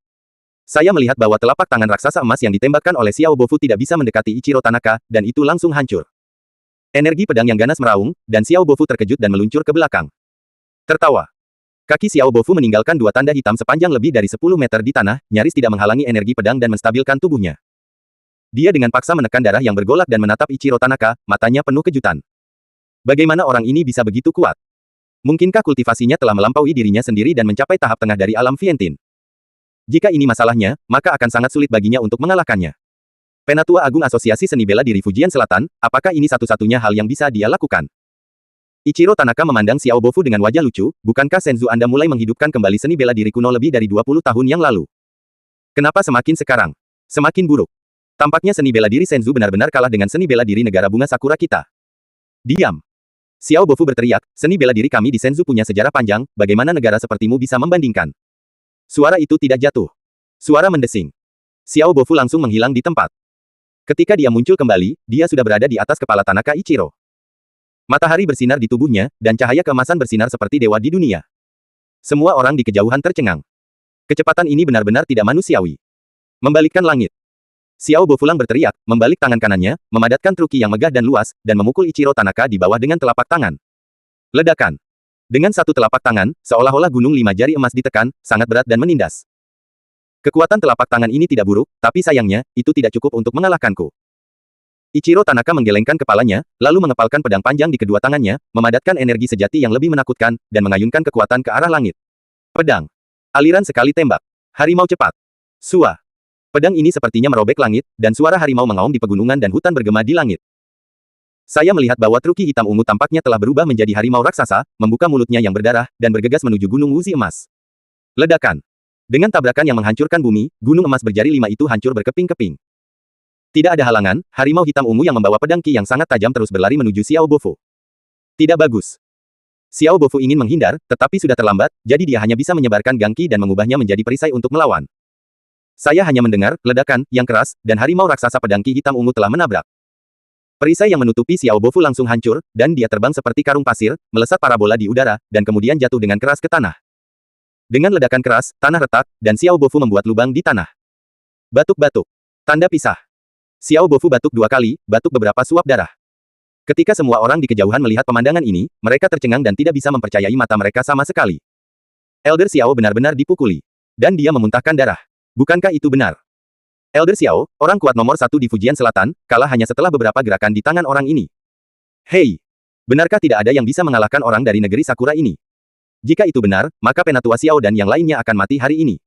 Saya melihat bahwa telapak tangan raksasa emas yang ditembakkan oleh Xiao Bofu tidak bisa mendekati Ichiro Tanaka, dan itu langsung hancur. Energi pedang yang ganas meraung, dan Xiao Bofu terkejut dan meluncur ke belakang. Tertawa. Kaki Xiao Bofu meninggalkan dua tanda hitam sepanjang lebih dari 10 meter di tanah, nyaris tidak menghalangi energi pedang dan menstabilkan tubuhnya. Dia dengan paksa menekan darah yang bergolak dan menatap Ichiro Tanaka, matanya penuh kejutan. Bagaimana orang ini bisa begitu kuat? Mungkinkah kultivasinya telah melampaui dirinya sendiri dan mencapai tahap tengah dari alam Vientin? Jika ini masalahnya, maka akan sangat sulit baginya untuk mengalahkannya. Penatua Agung Asosiasi Seni Bela Diri Fujian Selatan, apakah ini satu-satunya hal yang bisa dia lakukan? Ichiro Tanaka memandang Xiao Bofu dengan wajah lucu, bukankah Senzu Anda mulai menghidupkan kembali seni bela diri kuno lebih dari 20 tahun yang lalu? Kenapa semakin sekarang? Semakin buruk. Tampaknya seni bela diri Senzu benar-benar kalah dengan seni bela diri negara bunga Sakura kita. Diam! Xiao Bofu berteriak, seni bela diri kami di Senzu punya sejarah panjang, bagaimana negara sepertimu bisa membandingkan? Suara itu tidak jatuh. Suara mendesing. Xiao Bofu langsung menghilang di tempat. Ketika dia muncul kembali, dia sudah berada di atas kepala Tanaka Ichiro. Matahari bersinar di tubuhnya, dan cahaya keemasan bersinar seperti dewa di dunia. Semua orang di kejauhan tercengang. Kecepatan ini benar-benar tidak manusiawi. Membalikkan langit. Xiao Bofulang berteriak, membalik tangan kanannya, memadatkan truki yang megah dan luas, dan memukul Ichiro Tanaka di bawah dengan telapak tangan. Ledakan. Dengan satu telapak tangan, seolah-olah gunung 5 jari emas ditekan, sangat berat dan menindas. Kekuatan telapak tangan ini tidak buruk, tapi sayangnya, itu tidak cukup untuk mengalahkanku. Ichiro Tanaka menggelengkan kepalanya, lalu mengepalkan pedang panjang di kedua tangannya, memadatkan energi sejati yang lebih menakutkan, dan mengayunkan kekuatan ke arah langit. Pedang. Aliran sekali tembak. Harimau cepat. Sua. Pedang ini sepertinya merobek langit, dan suara harimau mengaum di pegunungan dan hutan bergema di langit. Saya melihat bahwa truki hitam ungu tampaknya telah berubah menjadi harimau raksasa, membuka mulutnya yang berdarah, dan bergegas menuju gunung Wuzi emas. Ledakan. Dengan tabrakan yang menghancurkan bumi, gunung emas berjari 5 itu hancur berkeping-keping. Tidak ada halangan, harimau hitam ungu yang membawa pedang ki yang sangat tajam terus berlari menuju Xiao Bofu. Tidak bagus. Xiao Bofu ingin menghindar, tetapi sudah terlambat, jadi dia hanya bisa menyebarkan gangki dan mengubahnya menjadi perisai untuk melawan. Saya hanya mendengar ledakan yang keras, dan harimau raksasa pedang ki hitam ungu telah menabrak. Perisai yang menutupi Xiao Bofu langsung hancur, dan dia terbang seperti karung pasir, melesat parabola di udara, dan kemudian jatuh dengan keras ke tanah. Dengan ledakan keras, tanah retak, dan Xiao Bofu membuat lubang di tanah. Batuk-batuk. Tanda pisah. Xiao Bofu batuk 2 kali, batuk beberapa suap darah. Ketika semua orang di kejauhan melihat pemandangan ini, mereka tercengang dan tidak bisa mempercayai mata mereka sama sekali. Elder Xiao benar-benar dipukuli. Dan dia memuntahkan darah. Bukankah itu benar? Elder Xiao, orang kuat nomor 1 di Fujian Selatan, kalah hanya setelah beberapa gerakan di tangan orang ini. Hei! Benarkah tidak ada yang bisa mengalahkan orang dari negeri Sakura ini? Jika itu benar, maka Penatua Xiao dan yang lainnya akan mati hari ini.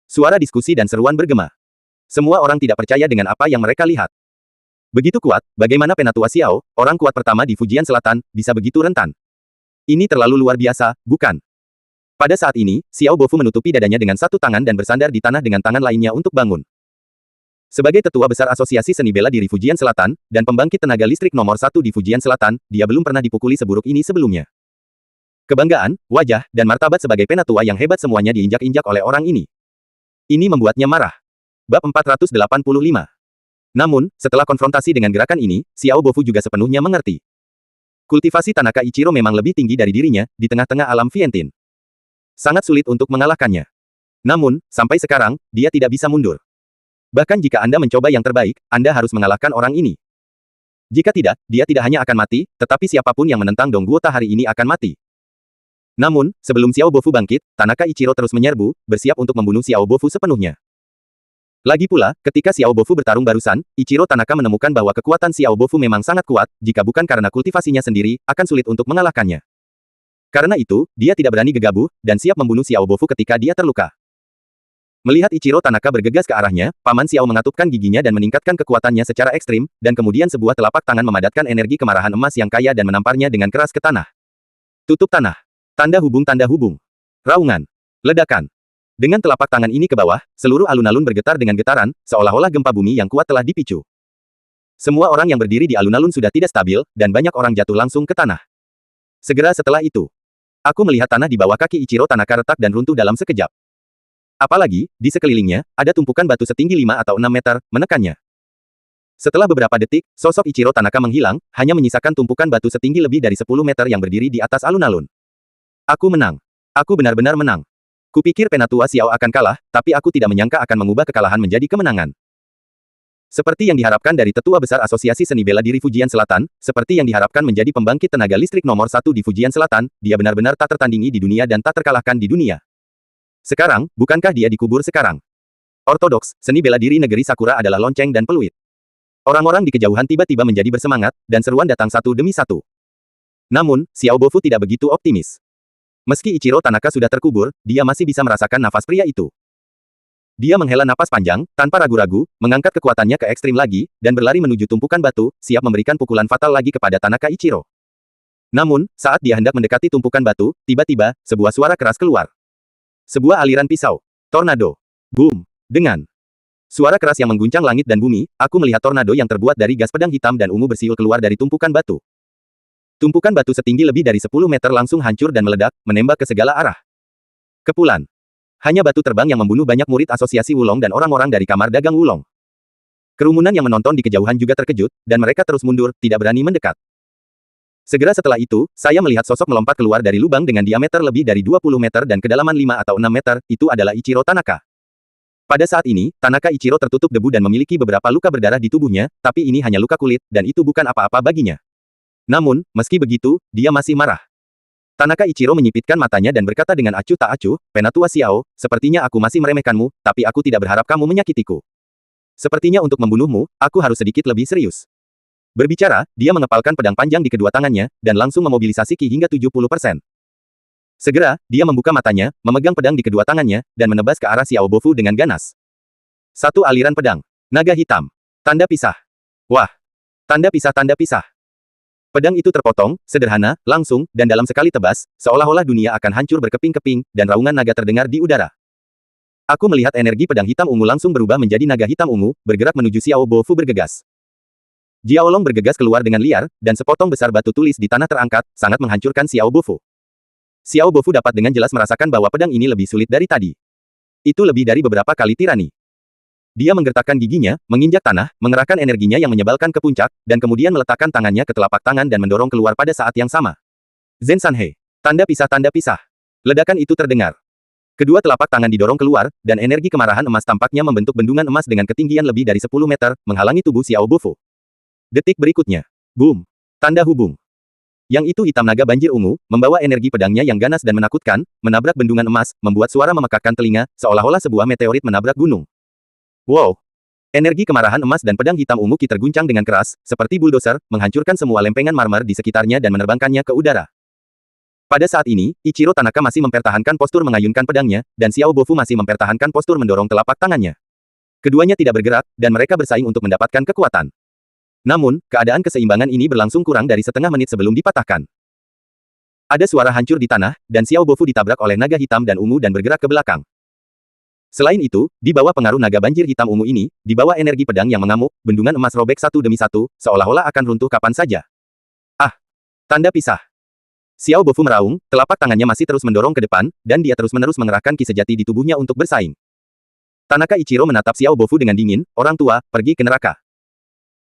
Suara diskusi dan seruan bergema. Semua orang tidak percaya dengan apa yang mereka lihat. Begitu kuat, bagaimana Penatua Xiao, orang kuat pertama di Fujian Selatan, bisa begitu rentan? Ini terlalu luar biasa, bukan? Pada saat ini, Xiao Bofu menutupi dadanya dengan satu tangan dan bersandar di tanah dengan tangan lainnya untuk bangun. Sebagai tetua besar Asosiasi Seni Bela Diri Fujian Selatan, dan pembangkit tenaga listrik nomor 1 di Fujian Selatan, dia belum pernah dipukuli seburuk ini sebelumnya. Kebanggaan, wajah, dan martabat sebagai penatua yang hebat semuanya diinjak-injak oleh orang ini. Ini membuatnya marah. Bab 485. Namun, setelah konfrontasi dengan gerakan ini, Xiao Bofu juga sepenuhnya mengerti. Kultivasi Tanaka Ichiro memang lebih tinggi dari dirinya, di tengah-tengah alam Vientin. Sangat sulit untuk mengalahkannya. Namun, sampai sekarang, dia tidak bisa mundur. Bahkan jika Anda mencoba yang terbaik, Anda harus mengalahkan orang ini. Jika tidak, dia tidak hanya akan mati, tetapi siapapun yang menentang Dong Guota hari ini akan mati. Namun, sebelum Xiao Bofu bangkit, Tanaka Ichiro terus menyerbu, bersiap untuk membunuh Xiao Bofu sepenuhnya. Lagi pula, ketika Xiao Bofu bertarung barusan, Ichiro Tanaka menemukan bahwa kekuatan Xiao Bofu memang sangat kuat, jika bukan karena kultivasinya sendiri, akan sulit untuk mengalahkannya. Karena itu, dia tidak berani gegabah, dan siap membunuh Xiao Bofu ketika dia terluka. Melihat Ichiro Tanaka bergegas ke arahnya, Paman Xiao mengatupkan giginya dan meningkatkan kekuatannya secara ekstrim, dan kemudian sebuah telapak tangan memadatkan energi kemarahan emas yang kaya dan menamparnya dengan keras ke tanah. Tutup tanah. Tanda hubung. Raungan. Ledakan. Dengan telapak tangan ini ke bawah, seluruh alun-alun bergetar dengan getaran, seolah-olah gempa bumi yang kuat telah dipicu. Semua orang yang berdiri di alun-alun sudah tidak stabil, dan banyak orang jatuh langsung ke tanah. Segera setelah itu, aku melihat tanah di bawah kaki Ichiro Tanaka retak dan runtuh dalam sekejap. Apalagi, di sekelilingnya, ada tumpukan batu setinggi 5 atau 6 meter, menekannya. Setelah beberapa detik, sosok Ichiro Tanaka menghilang, hanya menyisakan tumpukan batu setinggi lebih dari 10 meter yang berdiri di atas alun-alun. Aku menang. Aku benar-benar menang. Kupikir Penatua Xiao akan kalah, tapi aku tidak menyangka akan mengubah kekalahan menjadi kemenangan. Seperti yang diharapkan dari Tetua Besar Asosiasi Seni Bela Diri Fujian Selatan, seperti yang diharapkan menjadi pembangkit tenaga listrik nomor 1 di Fujian Selatan, dia benar-benar tak tertandingi di dunia dan tak terkalahkan di dunia. Sekarang, bukankah dia dikubur sekarang? Ortodoks, seni bela diri negeri Sakura adalah lonceng dan peluit. Orang-orang di kejauhan tiba-tiba menjadi bersemangat, dan seruan datang satu demi satu. Namun, Xiao Bofu tidak begitu optimis. Meski Ichiro Tanaka sudah terkubur, dia masih bisa merasakan nafas pria itu. Dia menghela napas panjang, tanpa ragu-ragu, mengangkat kekuatannya ke ekstrim lagi, dan berlari menuju tumpukan batu, siap memberikan pukulan fatal lagi kepada Tanaka Ichiro. Namun, saat dia hendak mendekati tumpukan batu, tiba-tiba, sebuah suara keras keluar. Sebuah aliran pisau. Tornado. Boom. Dengan suara keras yang mengguncang langit dan bumi, aku melihat tornado yang terbuat dari gas pedang hitam dan ungu bersiul keluar dari tumpukan batu. Tumpukan batu setinggi lebih dari 10 meter langsung hancur dan meledak, menembak ke segala arah. Kepulan. Hanya batu terbang yang membunuh banyak murid asosiasi Wulong dan orang-orang dari kamar dagang Wulong. Kerumunan yang menonton di kejauhan juga terkejut, dan mereka terus mundur, tidak berani mendekat. Segera setelah itu, saya melihat sosok melompat keluar dari lubang dengan diameter lebih dari 20 meter dan kedalaman 5 atau 6 meter, itu adalah Ichiro Tanaka. Pada saat ini, Tanaka Ichiro tertutup debu dan memiliki beberapa luka berdarah di tubuhnya, tapi ini hanya luka kulit, dan itu bukan apa-apa baginya. Namun, meski begitu, dia masih marah. Tanaka Ichiro menyipitkan matanya dan berkata dengan acuh tak acuh, Penatua Xiao, sepertinya aku masih meremehkanmu, tapi aku tidak berharap kamu menyakitiku. Sepertinya untuk membunuhmu, aku harus sedikit lebih serius. Berbicara, dia mengepalkan pedang panjang di kedua tangannya, dan langsung memobilisasi ki hingga 70%. Segera, dia membuka matanya, memegang pedang di kedua tangannya, dan menebas ke arah Xiao Bofu dengan ganas. Satu aliran pedang. Naga hitam. Tanda pisah. Wah. Tanda pisah, tanda pisah. Pedang itu terpotong, sederhana, langsung, dan dalam sekali tebas, seolah-olah dunia akan hancur berkeping-keping, dan raungan naga terdengar di udara. Aku melihat energi pedang hitam ungu langsung berubah menjadi naga hitam ungu, bergerak menuju Xiao Bofu bergegas. Jiaolong bergegas keluar dengan liar, dan sepotong besar batu tulis di tanah terangkat, sangat menghancurkan Xiao Bofu. Xiao Bofu dapat dengan jelas merasakan bahwa pedang ini lebih sulit dari tadi. Itu lebih dari beberapa kali tirani. Dia menggertakkan giginya, menginjak tanah, mengerahkan energinya yang menyebalkan ke puncak, dan kemudian meletakkan tangannya ke telapak tangan dan mendorong keluar pada saat yang sama. Zen Sanhei. Tanda pisah, tanda pisah. Ledakan itu terdengar. Kedua telapak tangan didorong keluar, dan energi kemarahan emas tampaknya membentuk bendungan emas dengan ketinggian lebih dari 10 meter, menghalangi tubuh Xiao Bofu. Detik berikutnya. Boom. Tanda hubung. Yang itu hitam naga banjir ungu, membawa energi pedangnya yang ganas dan menakutkan, menabrak bendungan emas, membuat suara memekakkan telinga, seolah-olah sebuah meteorit menabrak gunung. Wow! Energi kemarahan emas dan pedang hitam ungu ki terguncang dengan keras, seperti buldoser, menghancurkan semua lempengan marmer di sekitarnya dan menerbangkannya ke udara. Pada saat ini, Ichiro Tanaka masih mempertahankan postur mengayunkan pedangnya, dan Xiao Bofu masih mempertahankan postur mendorong telapak tangannya. Keduanya tidak bergerak, dan mereka bersaing untuk mendapatkan kekuatan. Namun, keadaan keseimbangan ini berlangsung kurang dari setengah menit sebelum dipatahkan. Ada suara hancur di tanah, dan Xiao Bofu ditabrak oleh naga hitam dan ungu dan bergerak ke belakang. Selain itu, di bawah pengaruh naga banjir hitam ungu ini, di bawah energi pedang yang mengamuk, bendungan emas robek satu demi satu, seolah-olah akan runtuh kapan saja. Ah! Tanda pisah. Xiao Bofu meraung, telapak tangannya masih terus mendorong ke depan, dan dia terus-menerus mengerahkan ki sejati di tubuhnya untuk bersaing. Tanaka Ichiro menatap Xiao Bofu dengan dingin, orang tua, pergi ke neraka.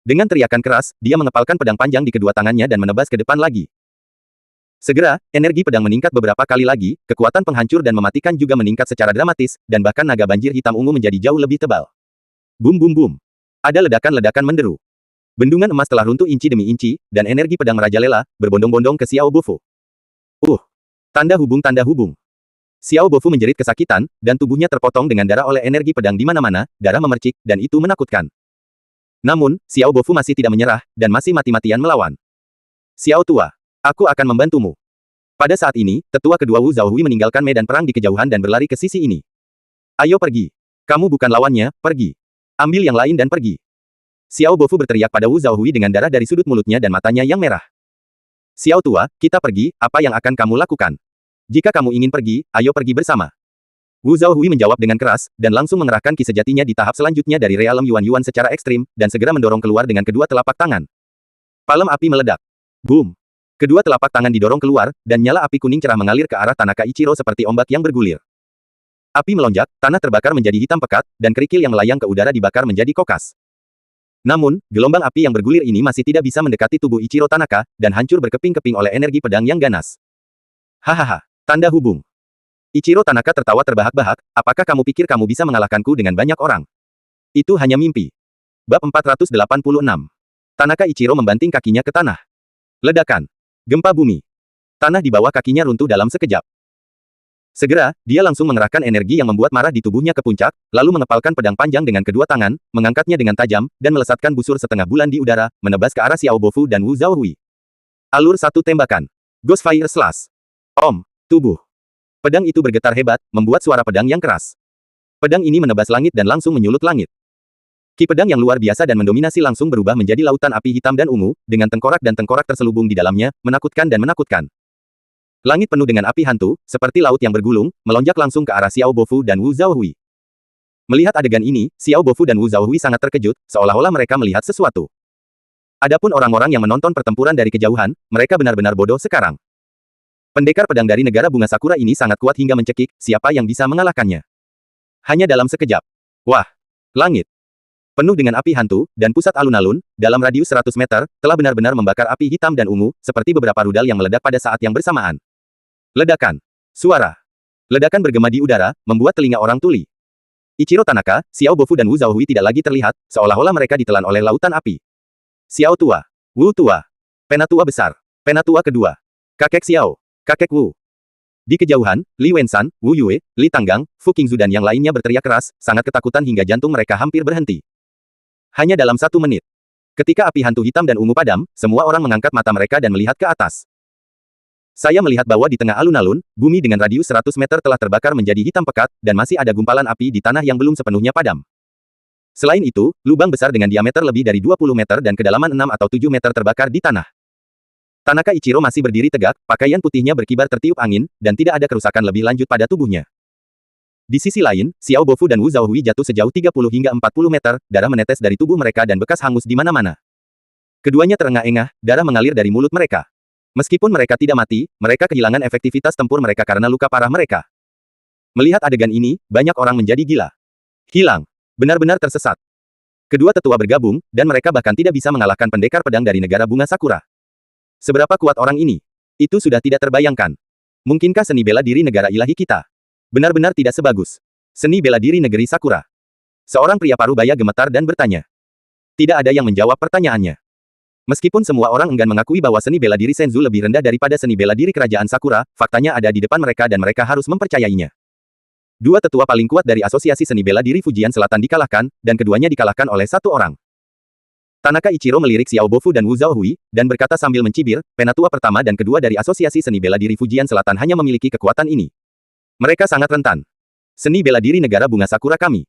Dengan teriakan keras, dia mengepalkan pedang panjang di kedua tangannya dan menebas ke depan lagi. Segera, energi pedang meningkat beberapa kali lagi, kekuatan penghancur dan mematikan juga meningkat secara dramatis, dan bahkan naga banjir hitam ungu menjadi jauh lebih tebal. Bum bum bum. Ada ledakan-ledakan menderu. Bendungan emas telah runtuh inci demi inci, dan energi pedang merajalela, berbondong-bondong ke Xiao Bofu. Tanda hubung, tanda hubung. Xiao Bofu menjerit kesakitan, dan tubuhnya terpotong dengan darah oleh energi pedang di mana-mana, darah memercik, dan itu menakutkan. Namun, Xiao Bofu masih tidak menyerah, dan masih mati-matian melawan. Xiao tua. Aku akan membantumu. Pada saat ini, tetua kedua Wu Zhaohui meninggalkan medan perang di kejauhan dan berlari ke sisi ini. Ayo pergi. Kamu bukan lawannya, pergi. Ambil yang lain dan pergi. Xiao Bofu berteriak pada Wu Zhaohui dengan darah dari sudut mulutnya dan matanya yang merah. Xiao tua, kita pergi, apa yang akan kamu lakukan? Jika kamu ingin pergi, ayo pergi bersama. Wu Zhaohui menjawab dengan keras, dan langsung mengerahkan ki sejatinya di tahap selanjutnya dari realem Yuan-Yuan secara ekstrim, dan segera mendorong keluar dengan kedua telapak tangan. Palem api meledak. Boom! Kedua telapak tangan didorong keluar, dan nyala api kuning cerah mengalir ke arah Tanaka Ichiro seperti ombak yang bergulir. Api melonjak, tanah terbakar menjadi hitam pekat, dan kerikil yang melayang ke udara dibakar menjadi kokas. Namun, gelombang api yang bergulir ini masih tidak bisa mendekati tubuh Ichiro Tanaka, dan hancur berkeping-keping oleh energi pedang yang ganas. Hahaha, tanda hubung. Ichiro Tanaka tertawa terbahak-bahak, apakah kamu pikir kamu bisa mengalahkanku dengan banyak orang? Itu hanya mimpi. Bab 486. Tanaka Ichiro membanting kakinya ke tanah. Ledakan. Gempa bumi. Tanah di bawah kakinya runtuh dalam sekejap. Segera, dia langsung mengerahkan energi yang membuat marah di tubuhnya ke puncak, lalu mengepalkan pedang panjang dengan kedua tangan, mengangkatnya dengan tajam, dan melesatkan busur setengah bulan di udara, menebas ke arah Xiao Bofu dan Wu Zhaohui. Alur satu tembakan. Ghost Fire Slash. Om. Tubuh. Pedang itu bergetar hebat, membuat suara pedang yang keras. Pedang ini menebas langit dan langsung menyulut langit. Ki pedang yang luar biasa dan mendominasi langsung berubah menjadi lautan api hitam dan ungu, dengan tengkorak dan tengkorak terselubung di dalamnya, menakutkan dan menakutkan. Langit penuh dengan api hantu, seperti laut yang bergulung, melonjak langsung ke arah Xiao Bofu dan Wu Zhaohui. Melihat adegan ini, Xiao Bofu dan Wu Zhaohui sangat terkejut, seolah-olah mereka melihat sesuatu. Adapun orang-orang yang menonton pertempuran dari kejauhan, mereka benar-benar bodoh sekarang. Pendekar pedang dari negara bunga sakura ini sangat kuat hingga mencekik, siapa yang bisa mengalahkannya? Hanya dalam sekejap. Wah! Langit penuh dengan api hantu, dan pusat alun-alun, dalam radius 100 meter, telah benar-benar membakar api hitam dan ungu, seperti beberapa rudal yang meledak pada saat yang bersamaan. Ledakan. Suara. Ledakan bergema di udara, membuat telinga orang tuli. Ichiro Tanaka, Xiao Bofu dan Wu Zhaohui tidak lagi terlihat, seolah-olah mereka ditelan oleh lautan api. Xiao tua. Wu tua. Penatua besar. Penatua kedua. Kakek Xiao. Kakek Wu. Di kejauhan, Li Wenshan, Wu Yue, Li Tanggang, Fu Qingzu dan yang lainnya berteriak keras, sangat ketakutan hingga jantung mereka hampir berhenti. Hanya dalam 1 menit. Ketika api hantu hitam dan ungu padam, semua orang mengangkat mata mereka dan melihat ke atas. Saya melihat bahwa di tengah alun-alun, bumi dengan radius 100 meter telah terbakar menjadi hitam pekat, dan masih ada gumpalan api di tanah yang belum sepenuhnya padam. Selain itu, lubang besar dengan diameter lebih dari 20 meter dan kedalaman 6 atau 7 meter terbakar di tanah. Tanaka Ichiro masih berdiri tegak, pakaian putihnya berkibar tertiup angin, dan tidak ada kerusakan lebih lanjut pada tubuhnya. Di sisi lain, Xiao Bofu dan Wu Zhaohui jatuh sejauh 30 hingga 40 meter, darah menetes dari tubuh mereka dan bekas hangus di mana-mana. Keduanya terengah-engah, darah mengalir dari mulut mereka. Meskipun mereka tidak mati, mereka kehilangan efektivitas tempur mereka karena luka parah mereka. Melihat adegan ini, banyak orang menjadi gila. Hilang. Benar-benar tersesat. Kedua tetua bergabung, dan mereka bahkan tidak bisa mengalahkan pendekar pedang dari negara bunga sakura. Seberapa kuat orang ini? Itu sudah tidak terbayangkan. Mungkinkah seni bela diri negara ilahi kita benar-benar tidak sebagus seni bela diri negeri Sakura? Seorang pria parubaya gemetar dan bertanya. Tidak ada yang menjawab pertanyaannya. Meskipun semua orang enggan mengakui bahwa seni bela diri Senzu lebih rendah daripada seni bela diri kerajaan Sakura, faktanya ada di depan mereka dan mereka harus mempercayainya. Dua tetua paling kuat dari Asosiasi Seni Bela Diri Fujian Selatan dikalahkan, dan keduanya dikalahkan oleh satu orang. Tanaka Ichiro melirik Xiao Bofu dan Wu Zhaohui, dan berkata sambil mencibir, penatua pertama dan kedua dari Asosiasi Seni Bela Diri Fujian Selatan hanya memiliki kekuatan ini. Mereka sangat rentan. Seni bela diri negara bunga sakura kami.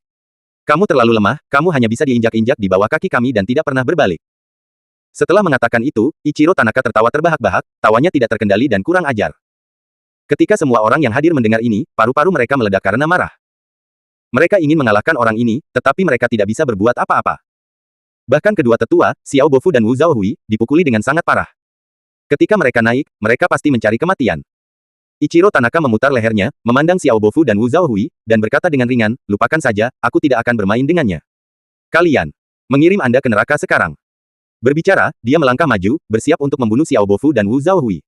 Kamu terlalu lemah, kamu hanya bisa diinjak-injak di bawah kaki kami dan tidak pernah berbalik. Setelah mengatakan itu, Ichiro Tanaka tertawa terbahak-bahak, tawanya tidak terkendali dan kurang ajar. Ketika semua orang yang hadir mendengar ini, paru-paru mereka meledak karena marah. Mereka ingin mengalahkan orang ini, tetapi mereka tidak bisa berbuat apa-apa. Bahkan kedua tetua, Xiao Bofu dan Wu Zhaohui, dipukuli dengan sangat parah. Ketika mereka naik, mereka pasti mencari kematian. Ichiro Tanaka memutar lehernya, memandang Xiao Bofu dan Wu Zhaohui, dan berkata dengan ringan, lupakan saja, aku tidak akan bermain dengannya. Kalian mengirim Anda ke neraka sekarang. Berbicara, dia melangkah maju, bersiap untuk membunuh Xiao Bofu dan Wu Zhaohui.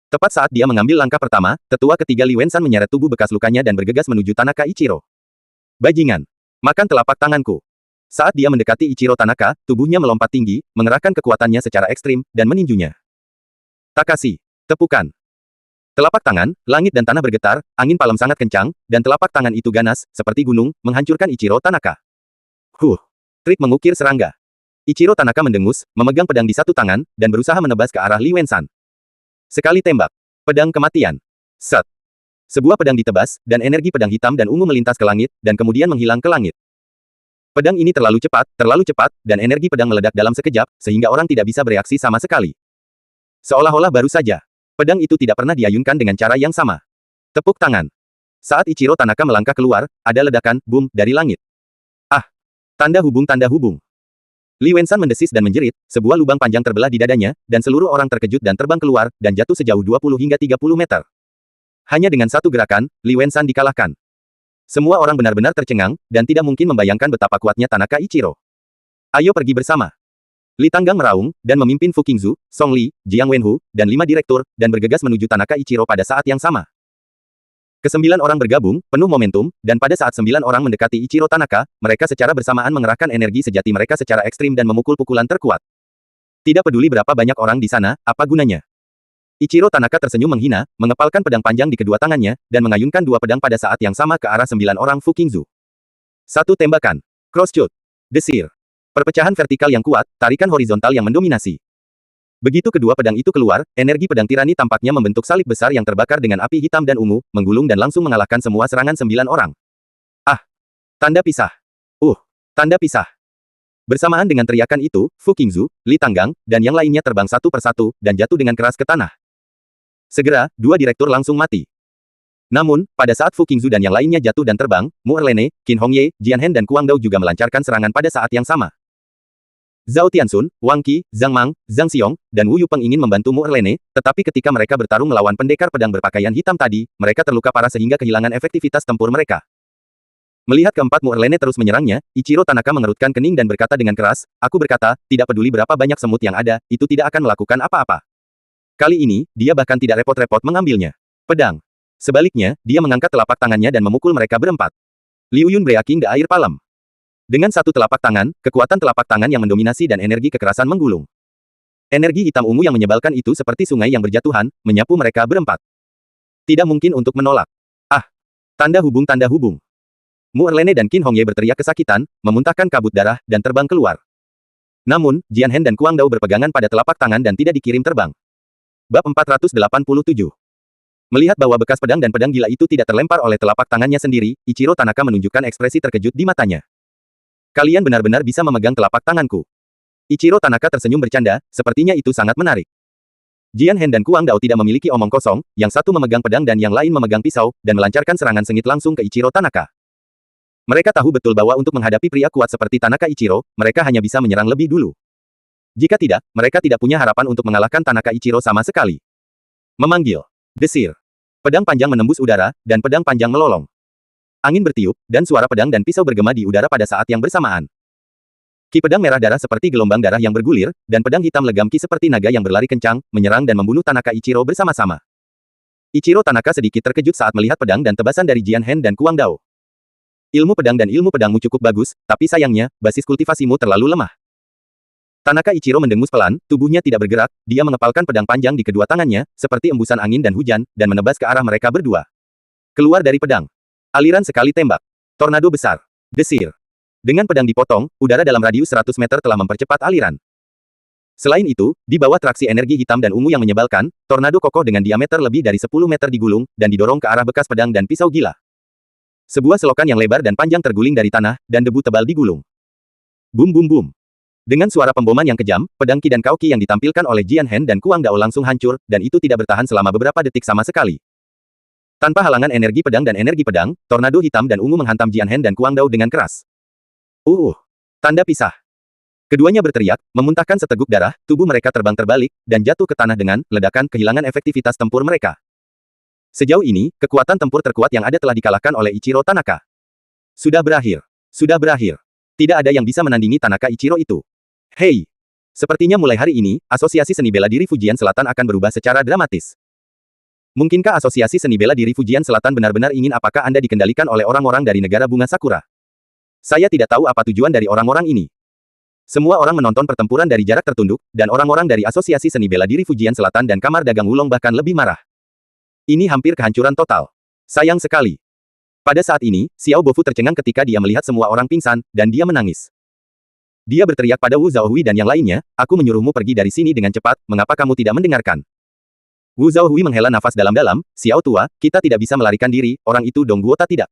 Tepat saat dia mengambil langkah pertama, tetua ketiga Li Wenshan menyeret tubuh bekas lukanya dan bergegas menuju Tanaka Ichiro. Bajingan! Makan telapak tanganku! Saat dia mendekati Ichiro Tanaka, tubuhnya melompat tinggi, mengerahkan kekuatannya secara ekstrim, dan meninjunya. Takashi! Tepukan! Telapak tangan, langit dan tanah bergetar, angin palem sangat kencang, dan telapak tangan itu ganas, seperti gunung, menghancurkan Ichiro Tanaka. Trik mengukir serangga. Ichiro Tanaka mendengus, memegang pedang di satu tangan, dan berusaha menebas ke arah Li Wenshan. Sekali tembak. Pedang kematian. Set. Sebuah pedang ditebas, dan energi pedang hitam dan ungu melintas ke langit, dan kemudian menghilang ke langit. Pedang ini terlalu cepat, dan energi pedang meledak dalam sekejap, sehingga orang tidak bisa bereaksi sama sekali. Seolah-olah baru saja. Pedang itu tidak pernah diayunkan dengan cara yang sama. Tepuk tangan. Saat Ichiro Tanaka melangkah keluar, ada ledakan, boom, dari langit. Ah! Tanda hubung, tanda hubung. Li Wensan mendesis dan menjerit, sebuah lubang panjang terbelah di dadanya, dan seluruh orang terkejut dan terbang keluar, dan jatuh sejauh 20 hingga 30 meter. Hanya dengan satu gerakan, Li Wensan dikalahkan. Semua orang benar-benar tercengang, dan tidak mungkin membayangkan betapa kuatnya Tanaka Ichiro. Ayo pergi bersama. Li Tanggang meraung, dan memimpin Fu Qingzu, Song Li, Jiang Wenhu, dan 5 direktur, dan bergegas menuju Tanaka Ichiro pada saat yang sama. Kesembilan orang bergabung, penuh momentum, dan pada saat 9 orang mendekati Ichiro Tanaka, mereka secara bersamaan mengerahkan energi sejati mereka secara ekstrim dan memukul pukulan terkuat. Tidak peduli berapa banyak orang di sana, apa gunanya. Ichiro Tanaka tersenyum menghina, mengepalkan pedang panjang di kedua tangannya, dan mengayunkan 2 pedang pada saat yang sama ke arah 9 orang Fu Qingzu. Satu tembakan. Cross-shot. Desir. Perpecahan vertikal yang kuat, tarikan horizontal yang mendominasi. Begitu kedua pedang itu keluar, energi pedang tirani tampaknya membentuk salib besar yang terbakar dengan api hitam dan ungu, menggulung dan langsung mengalahkan semua serangan 9 orang. Ah! Tanda pisah. Tanda pisah. Bersamaan dengan teriakan itu, Fu Qingzu, Li Tanggang, dan yang lainnya terbang satu persatu, dan jatuh dengan keras ke tanah. Segera, 2 direktur langsung mati. Namun, pada saat Fu Qingzu dan yang lainnya jatuh dan terbang, Mu Erlene, Qin Hongye, Jian Hen dan Kuang Dao juga melancarkan serangan pada saat yang sama. Zhao Tianxun, Wang Qi, Zhang Mang, Zhang Xiong, dan Wu Yupeng ingin membantu Mu Erlene, tetapi ketika mereka bertarung melawan pendekar pedang berpakaian hitam tadi, mereka terluka parah sehingga kehilangan efektivitas tempur mereka. Melihat keempat Mu Erlene terus menyerangnya, Ichiro Tanaka mengerutkan kening dan berkata dengan keras, "Aku berkata, tidak peduli berapa banyak semut yang ada, itu tidak akan melakukan apa-apa." Kali ini, dia bahkan tidak repot-repot mengambilnya. Pedang. Sebaliknya, dia mengangkat telapak tangannya dan memukul mereka berempat. Liu Yun breaking the air palm. Dengan satu telapak tangan, kekuatan telapak tangan yang mendominasi dan energi kekerasan menggulung. Energi hitam ungu yang menyebalkan itu seperti sungai yang berjatuhan, menyapu mereka berempat. Tidak mungkin untuk menolak. Ah! Tanda hubung, tanda hubung. Mu Erlene dan Qin Hongye berteriak kesakitan, memuntahkan kabut darah, dan terbang keluar. Namun, Jian Hen dan Kuang Dao berpegangan pada telapak tangan dan tidak dikirim terbang. Bab 487. Melihat bahwa bekas pedang dan pedang gila itu tidak terlempar oleh telapak tangannya sendiri, Ichiro Tanaka menunjukkan ekspresi terkejut di matanya. Kalian benar-benar bisa memegang telapak tanganku. Ichiro Tanaka tersenyum bercanda, sepertinya itu sangat menarik. Jian Hen dan Kuang Dao tidak memiliki omong kosong, yang satu memegang pedang dan yang lain memegang pisau, dan melancarkan serangan sengit langsung ke Ichiro Tanaka. Mereka tahu betul bahwa untuk menghadapi pria kuat seperti Tanaka Ichiro, mereka hanya bisa menyerang lebih dulu. Jika tidak, mereka tidak punya harapan untuk mengalahkan Tanaka Ichiro sama sekali. Memanggil. Desir. Pedang panjang menembus udara, dan pedang panjang melolong. Angin bertiup, dan suara pedang dan pisau bergema di udara pada saat yang bersamaan. Ki pedang merah darah seperti gelombang darah yang bergulir, dan pedang hitam legam ki seperti naga yang berlari kencang, menyerang dan membunuh Tanaka Ichiro bersama-sama. Ichiro Tanaka sedikit terkejut saat melihat pedang dan tebasan dari Jian Hen dan Kuang Dao. Ilmu pedang dan ilmu pedangmu cukup bagus, tapi sayangnya, basis kultivasimu terlalu lemah. Tanaka Ichiro mendengus pelan, tubuhnya tidak bergerak, dia mengepalkan pedang panjang di kedua tangannya, seperti embusan angin dan hujan, dan menebas ke arah mereka berdua. Keluar dari pedang. Aliran sekali tembak. Tornado besar. Desir. Dengan pedang dipotong, udara dalam radius 100 meter telah mempercepat aliran. Selain itu, di bawah traksi energi hitam dan ungu yang menyebalkan, tornado kokoh dengan diameter lebih dari 10 meter digulung, dan didorong ke arah bekas pedang dan pisau gila. Sebuah selokan yang lebar dan panjang terguling dari tanah, dan debu tebal digulung. Bum bum bum. Dengan suara pemboman yang kejam, pedang Ki dan Kaoki yang ditampilkan oleh Jian Hen dan Kuang Dao langsung hancur, dan itu tidak bertahan selama beberapa detik sama sekali. Tanpa halangan energi pedang dan energi pedang, tornado hitam dan ungu menghantam Jian Hen dan Kuang Dao dengan keras. Tanda pisah. Keduanya berteriak, memuntahkan seteguk darah, tubuh mereka terbang terbalik, dan jatuh ke tanah dengan ledakan kehilangan efektivitas tempur mereka. Sejauh ini, kekuatan tempur terkuat yang ada telah dikalahkan oleh Ichiro Tanaka. Sudah berakhir. Sudah berakhir. Tidak ada yang bisa menandingi Tanaka Ichiro itu. Hei! Sepertinya mulai hari ini, Asosiasi Seni Bela Diri Fujian Selatan akan berubah secara dramatis. Mungkinkah Asosiasi Seni Bela Diri Fujian Selatan benar-benar ingin apakah Anda dikendalikan oleh orang-orang dari negara bunga sakura? Saya tidak tahu apa tujuan dari orang-orang ini. Semua orang menonton pertempuran dari jarak tertunduk, dan orang-orang dari Asosiasi Seni Bela Diri Fujian Selatan dan Kamar Dagang Wulong bahkan lebih marah. Ini hampir kehancuran total. Sayang sekali. Pada saat ini, Xiao Bofu tercengang ketika dia melihat semua orang pingsan, dan dia menangis. Dia berteriak pada Wu Zhaohui dan yang lainnya, "Aku menyuruhmu pergi dari sini dengan cepat, mengapa kamu tidak mendengarkan?" Wu Zhaohui menghela nafas dalam-dalam, "Xiao tua, kita tidak bisa melarikan diri, orang itu Dong Guota tidak.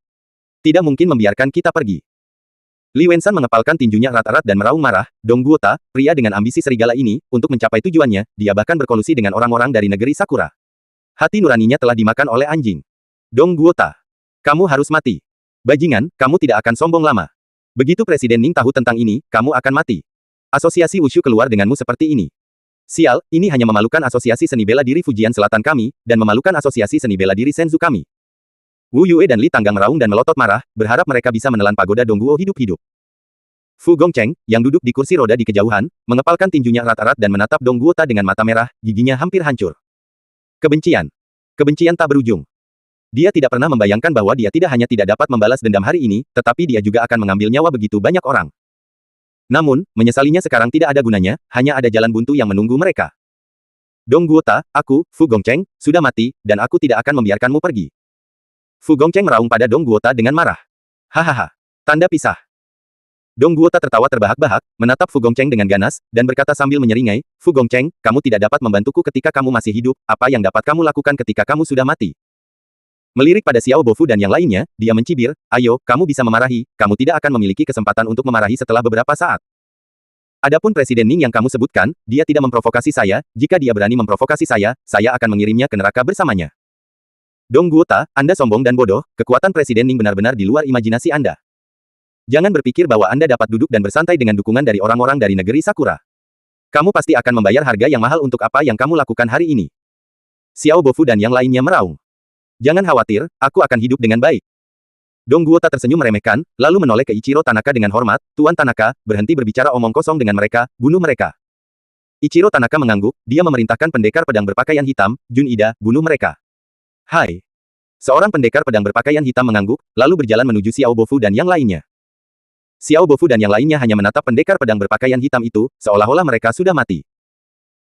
Tidak mungkin membiarkan kita pergi." Li Wensan mengepalkan tinjunya erat-erat dan meraung marah, "Dong Guota, pria dengan ambisi serigala ini, untuk mencapai tujuannya, dia bahkan berkolusi dengan orang-orang dari negeri Sakura. Hati nuraninya telah dimakan oleh anjing. Dong Guota. Kamu harus mati. Bajingan, kamu tidak akan sombong lama. Begitu Presiden Ning tahu tentang ini, kamu akan mati. Asosiasi Wushu keluar denganmu seperti ini. Sial, ini hanya memalukan asosiasi seni bela diri Fujian Selatan kami, dan memalukan asosiasi seni bela diri Senzu kami. Wu Yue dan Li Tanggang meraung dan melotot marah, berharap mereka bisa menelan pagoda Dongguo hidup-hidup. Fu Gongcheng, yang duduk di kursi roda di kejauhan, mengepalkan tinjunya erat-erat dan menatap Dongguo Ta dengan mata merah, giginya hampir hancur. Kebencian. Kebencian tak berujung. Dia tidak pernah membayangkan bahwa dia tidak hanya tidak dapat membalas dendam hari ini, tetapi dia juga akan mengambil nyawa begitu banyak orang. Namun, menyesalinya sekarang tidak ada gunanya, hanya ada jalan buntu yang menunggu mereka. Dongguo Ta, aku, Fu Gongcheng, sudah mati, dan aku tidak akan membiarkanmu pergi. Fu Gongcheng meraung pada Dongguo Ta dengan marah. Hahaha. Tanda pisah. Dongguo Ta tertawa terbahak-bahak, menatap Fu Gongcheng dengan ganas, dan berkata sambil menyeringai, Fu Gongcheng, kamu tidak dapat membantuku ketika kamu masih hidup, apa yang dapat kamu lakukan ketika kamu sudah mati? Melirik pada Xiao Bofu dan yang lainnya, dia mencibir, ayo, kamu bisa memarahi, kamu tidak akan memiliki kesempatan untuk memarahi setelah beberapa saat. Adapun Presiden Ning yang kamu sebutkan, dia tidak memprovokasi saya, jika dia berani memprovokasi saya akan mengirimnya ke neraka bersamanya. Dongguo Ta, Anda sombong dan bodoh, kekuatan Presiden Ning benar-benar di luar imajinasi Anda. Jangan berpikir bahwa Anda dapat duduk dan bersantai dengan dukungan dari orang-orang dari negeri Sakura. Kamu pasti akan membayar harga yang mahal untuk apa yang kamu lakukan hari ini. Xiao Bofu dan yang lainnya meraung. Jangan khawatir, aku akan hidup dengan baik. Dongguo Ta tersenyum meremehkan, lalu menoleh ke Ichiro Tanaka dengan hormat, Tuan Tanaka, berhenti berbicara omong kosong dengan mereka, bunuh mereka. Ichiro Tanaka mengangguk, dia memerintahkan pendekar pedang berpakaian hitam, Jun Ida, bunuh mereka. Hai. Seorang pendekar pedang berpakaian hitam mengangguk, lalu berjalan menuju Xiao Bofu dan yang lainnya. Xiao Bofu dan yang lainnya hanya menatap pendekar pedang berpakaian hitam itu, seolah-olah mereka sudah mati.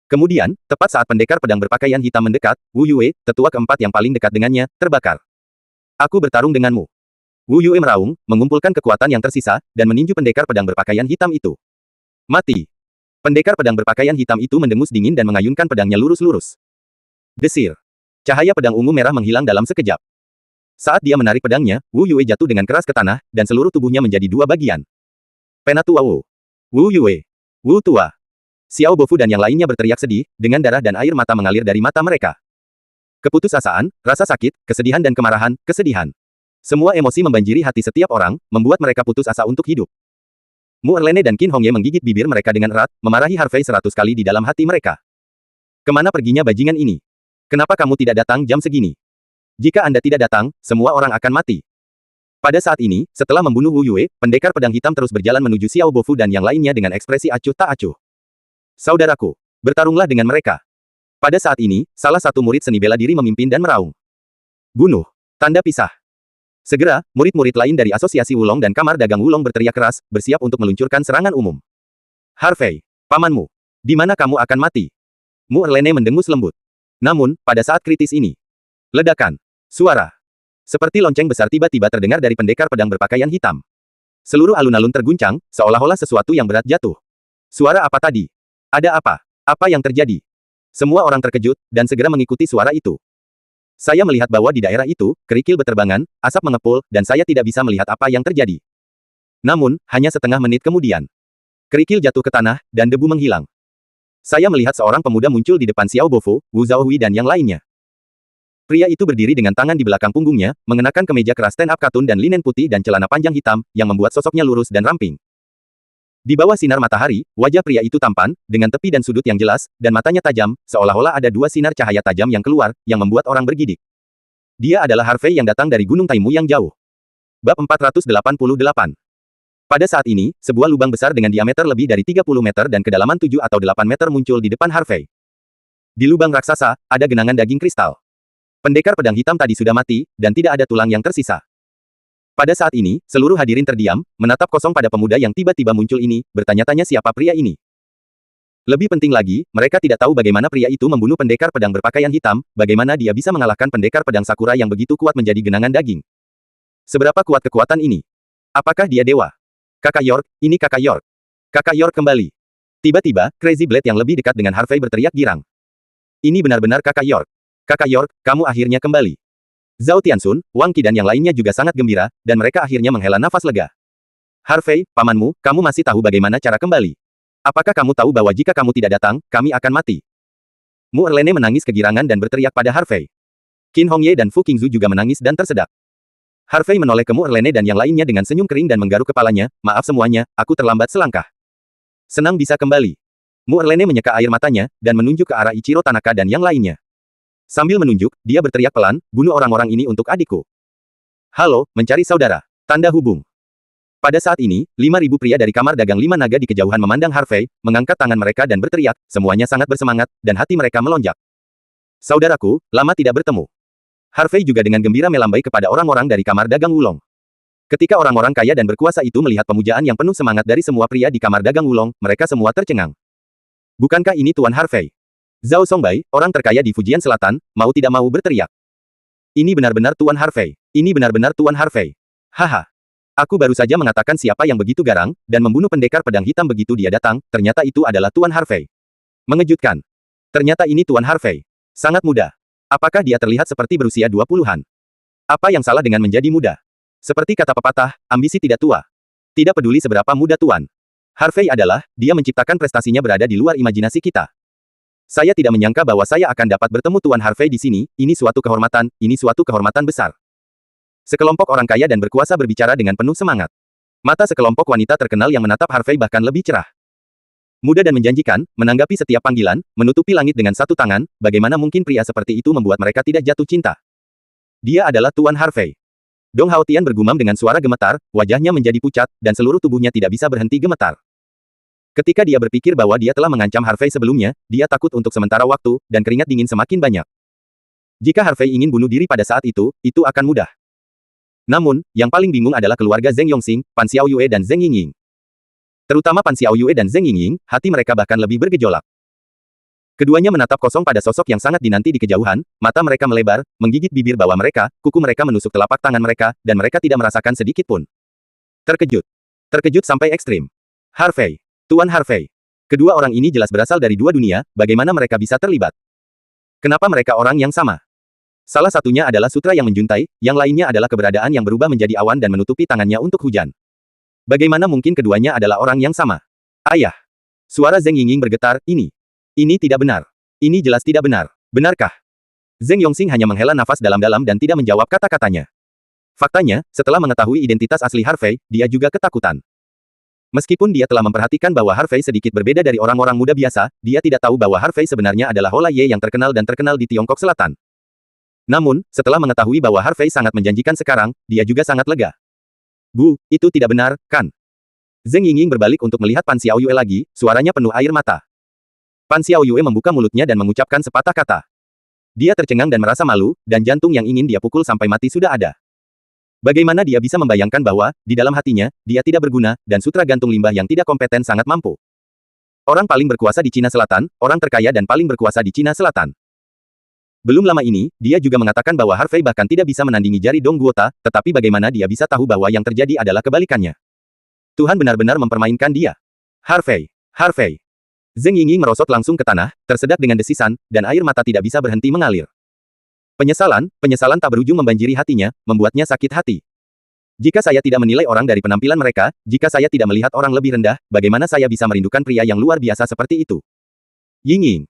Kemudian, tepat saat pendekar pedang berpakaian hitam mendekat, Wu Yue, tetua keempat yang paling dekat dengannya, terbakar. Aku bertarung denganmu. Wu Yue meraung, mengumpulkan kekuatan yang tersisa, dan meninju pendekar pedang berpakaian hitam itu. Mati. Pendekar pedang berpakaian hitam itu mendengus dingin dan mengayunkan pedangnya lurus-lurus. Desir. Cahaya pedang ungu merah menghilang dalam sekejap. Saat dia menarik pedangnya, Wu Yue jatuh dengan keras ke tanah, dan seluruh tubuhnya menjadi dua bagian. Penatua Wu. Wu Yue. Wu Tua. Xiao Bofu dan yang lainnya berteriak sedih, dengan darah dan air mata mengalir dari mata mereka. Keputusasaan, rasa sakit, kesedihan dan kemarahan, kesedihan. Semua emosi membanjiri hati setiap orang, membuat mereka putus asa untuk hidup. Mu Erlene dan Qin Hongye menggigit bibir mereka dengan erat, memarahi Harvey 100 kali di dalam hati mereka. Kemana perginya bajingan ini? Kenapa kamu tidak datang jam segini? Jika Anda tidak datang, semua orang akan mati. Pada saat ini, setelah membunuh Wu Yue, pendekar pedang hitam terus berjalan menuju Xiao Bofu dan yang lainnya dengan ekspresi acuh tak acuh. Saudaraku, bertarunglah dengan mereka. Pada saat ini, salah satu murid seni bela diri memimpin dan meraung. Bunuh. Tanda pisah. Segera, murid-murid lain dari Asosiasi Wulong dan Kamar Dagang Wulong berteriak keras, bersiap untuk meluncurkan serangan umum. Harvey, pamanmu. Di mana kamu akan mati? Mu Erlene mendengus lembut. Namun, pada saat kritis ini. Ledakan. Suara. Seperti lonceng besar tiba-tiba terdengar dari pendekar pedang berpakaian hitam. Seluruh alun-alun terguncang, seolah-olah sesuatu yang berat jatuh. Suara apa tadi? Ada apa? Apa yang terjadi? Semua orang terkejut, dan segera mengikuti suara itu. Saya melihat bahwa di daerah itu, kerikil beterbangan, asap mengepul, dan saya tidak bisa melihat apa yang terjadi. Namun, hanya setengah menit kemudian. Kerikil jatuh ke tanah, dan debu menghilang. Saya melihat seorang pemuda muncul di depan Xiao Bofu, Wu Zhaohui dan yang lainnya. Pria itu berdiri dengan tangan di belakang punggungnya, mengenakan kemeja keras stand-up katun dan linen putih dan celana panjang hitam, yang membuat sosoknya lurus dan ramping. Di bawah sinar matahari, wajah pria itu tampan, dengan tepi dan sudut yang jelas, dan matanya tajam, seolah-olah ada dua sinar cahaya tajam yang keluar, yang membuat orang bergidik. Dia adalah Harvey yang datang dari Gunung Taimu yang jauh. Bab 488. Pada saat ini, sebuah lubang besar dengan diameter lebih dari 30 meter dan kedalaman 7 atau 8 meter muncul di depan Harvey. Di lubang raksasa, ada genangan daging kristal. Pendekar pedang hitam tadi sudah mati, dan tidak ada tulang yang tersisa. Pada saat ini, seluruh hadirin terdiam, menatap kosong pada pemuda yang tiba-tiba muncul ini, bertanya-tanya siapa pria ini. Lebih penting lagi, mereka tidak tahu bagaimana pria itu membunuh pendekar pedang berpakaian hitam, bagaimana dia bisa mengalahkan pendekar pedang Sakura yang begitu kuat menjadi genangan daging. Seberapa kuat kekuatan ini? Apakah dia dewa? Kakak York, ini Kakak York. Kakak York kembali. Tiba-tiba, Crazy Blade yang lebih dekat dengan Harvey berteriak girang. Ini benar-benar Kakak York. Kakak York, kamu akhirnya kembali. Zhao Tianxun, Wang Qi dan yang lainnya juga sangat gembira, dan mereka akhirnya menghela nafas lega. Harvey, pamanmu, kamu masih tahu bagaimana cara kembali. Apakah kamu tahu bahwa jika kamu tidak datang, kami akan mati? Mu Erlene menangis kegirangan dan berteriak pada Harvey. Qin Hongye dan Fu Qingzu juga menangis dan tersedak. Harvey menoleh ke Mu Erlene dan yang lainnya dengan senyum kering dan menggaruk kepalanya. Maaf semuanya, aku terlambat selangkah. Senang bisa kembali. Mu Erlene menyeka air matanya, dan menunjuk ke arah Ichiro Tanaka dan yang lainnya. Sambil menunjuk, dia berteriak pelan, bunuh orang-orang ini untuk adikku. Halo, mencari saudara. Tanda hubung. Pada saat ini, 5.000 pria dari kamar dagang 5 naga di kejauhan memandang Harvey, mengangkat tangan mereka dan berteriak, semuanya sangat bersemangat, dan hati mereka melonjak. Saudaraku, lama tidak bertemu. Harvey juga dengan gembira melambai kepada orang-orang dari kamar dagang Wulong. Ketika orang-orang kaya dan berkuasa itu melihat pemujaan yang penuh semangat dari semua pria di kamar dagang Wulong, mereka semua tercengang. Bukankah ini Tuan Harvey? Zhao Songbai, orang terkaya di Fujian Selatan, mau tidak mau berteriak. Ini benar-benar Tuan Harvey. Ini benar-benar Tuan Harvey. Haha. Aku baru saja mengatakan siapa yang begitu garang, dan membunuh pendekar pedang hitam begitu dia datang, ternyata itu adalah Tuan Harvey. Mengejutkan. Ternyata ini Tuan Harvey. Sangat muda. Apakah dia terlihat seperti berusia 20-an? Apa yang salah dengan menjadi muda? Seperti kata pepatah, ambisi tidak tua. Tidak peduli seberapa muda Tuan Harvey adalah, dia menciptakan prestasinya berada di luar imajinasi kita. Saya tidak menyangka bahwa saya akan dapat bertemu Tuan Harvey di sini, ini suatu kehormatan besar. Sekelompok orang kaya dan berkuasa berbicara dengan penuh semangat. Mata sekelompok wanita terkenal yang menatap Harvey bahkan lebih cerah. Muda dan menjanjikan, menanggapi setiap panggilan, menutupi langit dengan satu tangan, bagaimana mungkin pria seperti itu membuat mereka tidak jatuh cinta? Dia adalah Tuan Harvey. Dong Haotian bergumam dengan suara gemetar, wajahnya menjadi pucat, dan seluruh tubuhnya tidak bisa berhenti gemetar. Ketika dia berpikir bahwa dia telah mengancam Harvey sebelumnya, dia takut untuk sementara waktu, dan keringat dingin semakin banyak. Jika Harvey ingin bunuh diri pada saat itu akan mudah. Namun, yang paling bingung adalah keluarga Zheng Yongxing, Pan Xiaoyue dan Zheng Yingying. Terutama Pan Xiaoyue dan Zheng Yingying, hati mereka bahkan lebih bergejolak. Keduanya menatap kosong pada sosok yang sangat dinanti di kejauhan, mata mereka melebar, menggigit bibir bawah mereka, kuku mereka menusuk telapak tangan mereka, dan mereka tidak merasakan sedikit pun. Terkejut. Terkejut sampai ekstrim. Harvey. Tuan Harvey. Kedua orang ini jelas berasal dari dua dunia, bagaimana mereka bisa terlibat? Kenapa mereka orang yang sama? Salah satunya adalah sutra yang menjuntai, yang lainnya adalah keberadaan yang berubah menjadi awan dan menutupi tangannya untuk hujan. Bagaimana mungkin keduanya adalah orang yang sama? Ayah. Suara Zheng Yingying bergetar, ini tidak benar. Ini jelas tidak benar. Benarkah? Zheng Yongxing hanya menghela nafas dalam-dalam dan tidak menjawab kata-katanya. Faktanya, setelah mengetahui identitas asli Harvey, dia juga ketakutan. Meskipun dia telah memperhatikan bahwa Harvey sedikit berbeda dari orang-orang muda biasa, dia tidak tahu bahwa Harvey sebenarnya adalah Hola Ye yang terkenal di Tiongkok Selatan. Namun, setelah mengetahui bahwa Harvey sangat menjanjikan sekarang, dia juga sangat lega. Bu, itu tidak benar, kan? Zheng Yingying berbalik untuk melihat Pan Xiaoyue lagi, suaranya penuh air mata. Pan Xiaoyue membuka mulutnya dan mengucapkan sepatah kata. Dia tercengang dan merasa malu, dan jantung yang ingin dia pukul sampai mati sudah ada. Bagaimana dia bisa membayangkan bahwa, di dalam hatinya, dia tidak berguna, dan sutra gantung limbah yang tidak kompeten sangat mampu. Orang paling berkuasa di Cina Selatan, orang terkaya dan paling berkuasa di Cina Selatan. Belum lama ini, dia juga mengatakan bahwa Harvey bahkan tidak bisa menandingi jari Dong Guota, tetapi bagaimana dia bisa tahu bahwa yang terjadi adalah kebalikannya. Tuhan benar-benar mempermainkan dia. Harvey. Harvey. Zheng Yingying merosot langsung ke tanah, tersedak dengan desisan, dan air mata tidak bisa berhenti mengalir. Penyesalan tak berujung membanjiri hatinya, membuatnya sakit hati. Jika saya tidak menilai orang dari penampilan mereka, jika saya tidak melihat orang lebih rendah, bagaimana saya bisa merindukan pria yang luar biasa seperti itu? Yingying.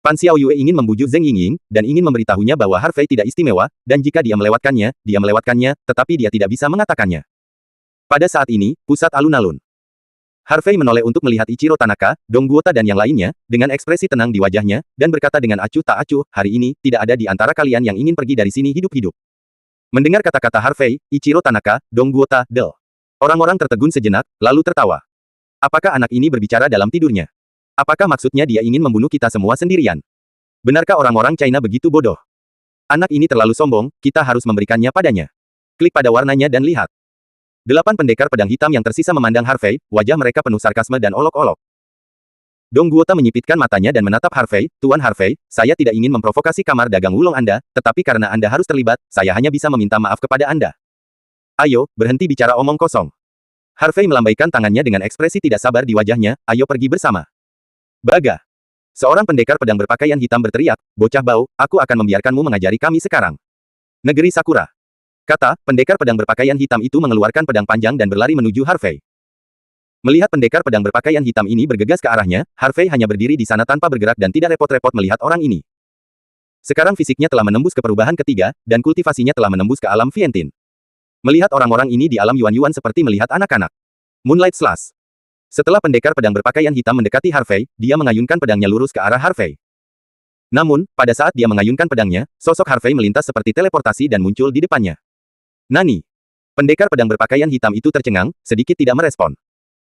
Pan Xiaoyue ingin membujuk Zheng Yingying, dan ingin memberitahunya bahwa Harvey tidak istimewa, dan jika dia melewatkannya, tetapi dia tidak bisa mengatakannya. Pada saat ini, pusat alun-alun. Harvey menoleh untuk melihat Ichiro Tanaka, Dong Guota dan yang lainnya, dengan ekspresi tenang di wajahnya, dan berkata dengan acuh tak acuh, hari ini, tidak ada di antara kalian yang ingin pergi dari sini hidup-hidup. Mendengar kata-kata Harvey, Ichiro Tanaka, Dong Guota, Del. Orang-orang tertegun sejenak, lalu tertawa. Apakah anak ini berbicara dalam tidurnya? Apakah maksudnya dia ingin membunuh kita semua sendirian? Benarkah orang-orang China begitu bodoh? Anak ini terlalu sombong, kita harus memberikannya padanya. Klik pada warnanya dan lihat. 8 pendekar pedang hitam yang tersisa memandang Harvey, wajah mereka penuh sarkasme dan olok-olok. Dong Guota menyipitkan matanya dan menatap Harvey, Tuan Harvey, saya tidak ingin memprovokasi kamar dagang Wulong Anda, tetapi karena Anda harus terlibat, saya hanya bisa meminta maaf kepada Anda. Ayo, berhenti bicara omong kosong. Harvey melambaikan tangannya dengan ekspresi tidak sabar di wajahnya, ayo pergi bersama. Baga. Seorang pendekar pedang berpakaian hitam berteriak, bocah bau, aku akan membiarkanmu mengajari kami sekarang. Negeri Sakura. Kata, pendekar pedang berpakaian hitam itu mengeluarkan pedang panjang dan berlari menuju Harvey. Melihat pendekar pedang berpakaian hitam ini bergegas ke arahnya, Harvey hanya berdiri di sana tanpa bergerak dan tidak repot-repot melihat orang ini. Sekarang fisiknya telah menembus ke perubahan ketiga, dan kultivasinya telah menembus ke alam Vientin. Melihat orang-orang ini di alam Yuan-Yuan seperti melihat anak-anak. Moonlight Slash. Setelah pendekar pedang berpakaian hitam mendekati Harvey, dia mengayunkan pedangnya lurus ke arah Harvey. Namun, pada saat dia mengayunkan pedangnya, sosok Harvey melintas seperti teleportasi dan muncul di depannya. Nani. Pendekar pedang berpakaian hitam itu tercengang, sedikit tidak merespon.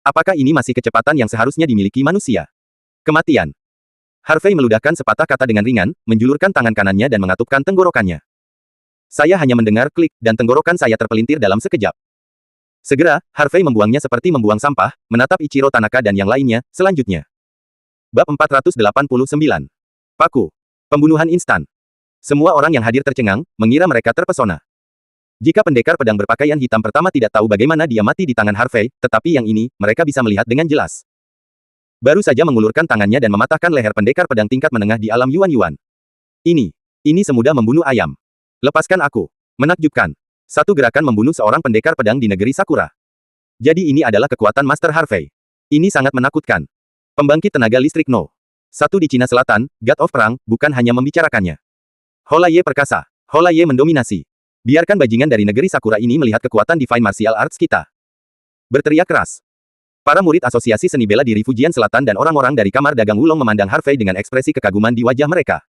Apakah ini masih kecepatan yang seharusnya dimiliki manusia? Kematian. Harvey meludahkan sepatah kata dengan ringan, menjulurkan tangan kanannya dan mengatupkan tenggorokannya. Saya hanya mendengar klik, dan tenggorokan saya terpelintir dalam sekejap. Segera, Harvey membuangnya seperti membuang sampah, menatap Ichiro Tanaka dan yang lainnya, selanjutnya. Bab 489. Paku. Pembunuhan instan. Semua orang yang hadir tercengang, mengira mereka terpesona. Jika pendekar pedang berpakaian hitam pertama tidak tahu bagaimana dia mati di tangan Harvey, tetapi yang ini, mereka bisa melihat dengan jelas. Baru saja mengulurkan tangannya dan mematahkan leher pendekar pedang tingkat menengah di alam Yuan-Yuan. Ini semudah membunuh ayam. Lepaskan aku. Menakjubkan. Satu gerakan membunuh seorang pendekar pedang di negeri Sakura. Jadi ini adalah kekuatan Master Harvey. Ini sangat menakutkan. Pembangkit tenaga listrik No. 1 di Cina Selatan, God of Perang, bukan hanya membicarakannya. Holaye perkasa. Holaye mendominasi. Biarkan bajingan dari negeri Sakura ini melihat kekuatan Divine Martial Arts kita. Berteriak keras. Para murid asosiasi seni bela diri Fujian Selatan dan orang-orang dari kamar dagang Wulong memandang Harvey dengan ekspresi kekaguman di wajah mereka.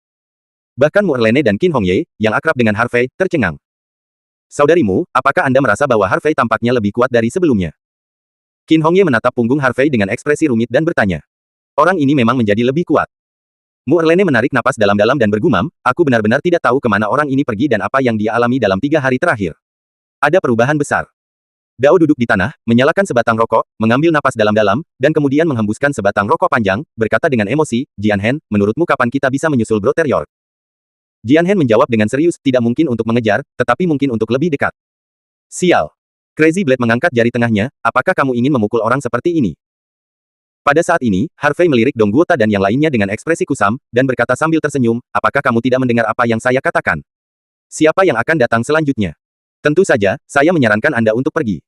Bahkan Mu Erlene dan Qin Hongye, yang akrab dengan Harvey, tercengang. Saudarimu, apakah Anda merasa bahwa Harvey tampaknya lebih kuat dari sebelumnya? Qin Hongye menatap punggung Harvey dengan ekspresi rumit dan bertanya. Orang ini memang menjadi lebih kuat. Mu Erlene menarik napas dalam-dalam dan bergumam, aku benar-benar tidak tahu kemana orang ini pergi dan apa yang dia alami dalam 3 hari terakhir. Ada perubahan besar. Dao duduk di tanah, menyalakan sebatang rokok, mengambil napas dalam-dalam, dan kemudian menghembuskan sebatang rokok panjang, berkata dengan emosi, Jianhen, menurutmu kapan kita bisa menyusul Brother York? Jianhen menjawab dengan serius, tidak mungkin untuk mengejar, tetapi mungkin untuk lebih dekat. Sial. Crazy Blade mengangkat jari tengahnya, apakah kamu ingin memukul orang seperti ini? Pada saat ini, Harvey melirik Dong Guota dan yang lainnya dengan ekspresi kusam, dan berkata sambil tersenyum, apakah kamu tidak mendengar apa yang saya katakan? Siapa yang akan datang selanjutnya? Tentu saja, saya menyarankan Anda untuk pergi.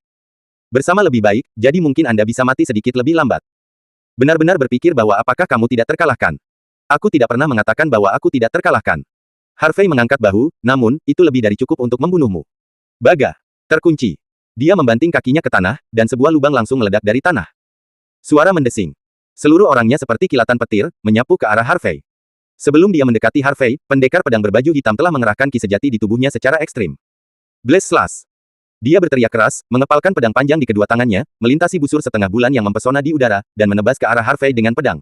Bersama lebih baik, jadi mungkin Anda bisa mati sedikit lebih lambat. Benar-benar berpikir bahwa apakah kamu tidak terkalahkan? Aku tidak pernah mengatakan bahwa aku tidak terkalahkan. Harvey mengangkat bahu, namun, itu lebih dari cukup untuk membunuhmu. Baga. Terkunci. Dia membanting kakinya ke tanah, dan sebuah lubang langsung meledak dari tanah. Suara mendesing. Seluruh orangnya seperti kilatan petir, menyapu ke arah Harvey. Sebelum dia mendekati Harvey, pendekar pedang berbaju hitam telah mengerahkan ki sejati di tubuhnya secara ekstrim. Blaze Slash. Dia berteriak keras, mengepalkan pedang panjang di kedua tangannya, melintasi busur setengah bulan yang mempesona di udara, dan menebas ke arah Harvey dengan pedang.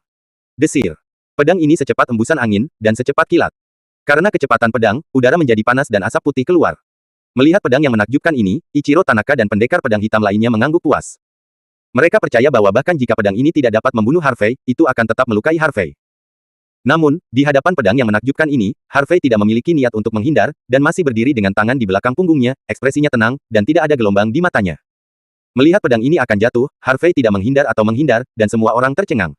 Desir. Pedang ini secepat embusan angin, dan secepat kilat. Karena kecepatan pedang, udara menjadi panas dan asap putih keluar. Melihat pedang yang menakjubkan ini, Ichiro Tanaka dan pendekar pedang hitam lainnya mengangguk puas. Mereka percaya bahwa bahkan jika pedang ini tidak dapat membunuh Harvey, itu akan tetap melukai Harvey. Namun, di hadapan pedang yang menakjubkan ini, Harvey tidak memiliki niat untuk menghindar, dan masih berdiri dengan tangan di belakang punggungnya, ekspresinya tenang, dan tidak ada gelombang di matanya. Melihat pedang ini akan jatuh, Harvey tidak menghindar atau menghindar, dan semua orang tercengang.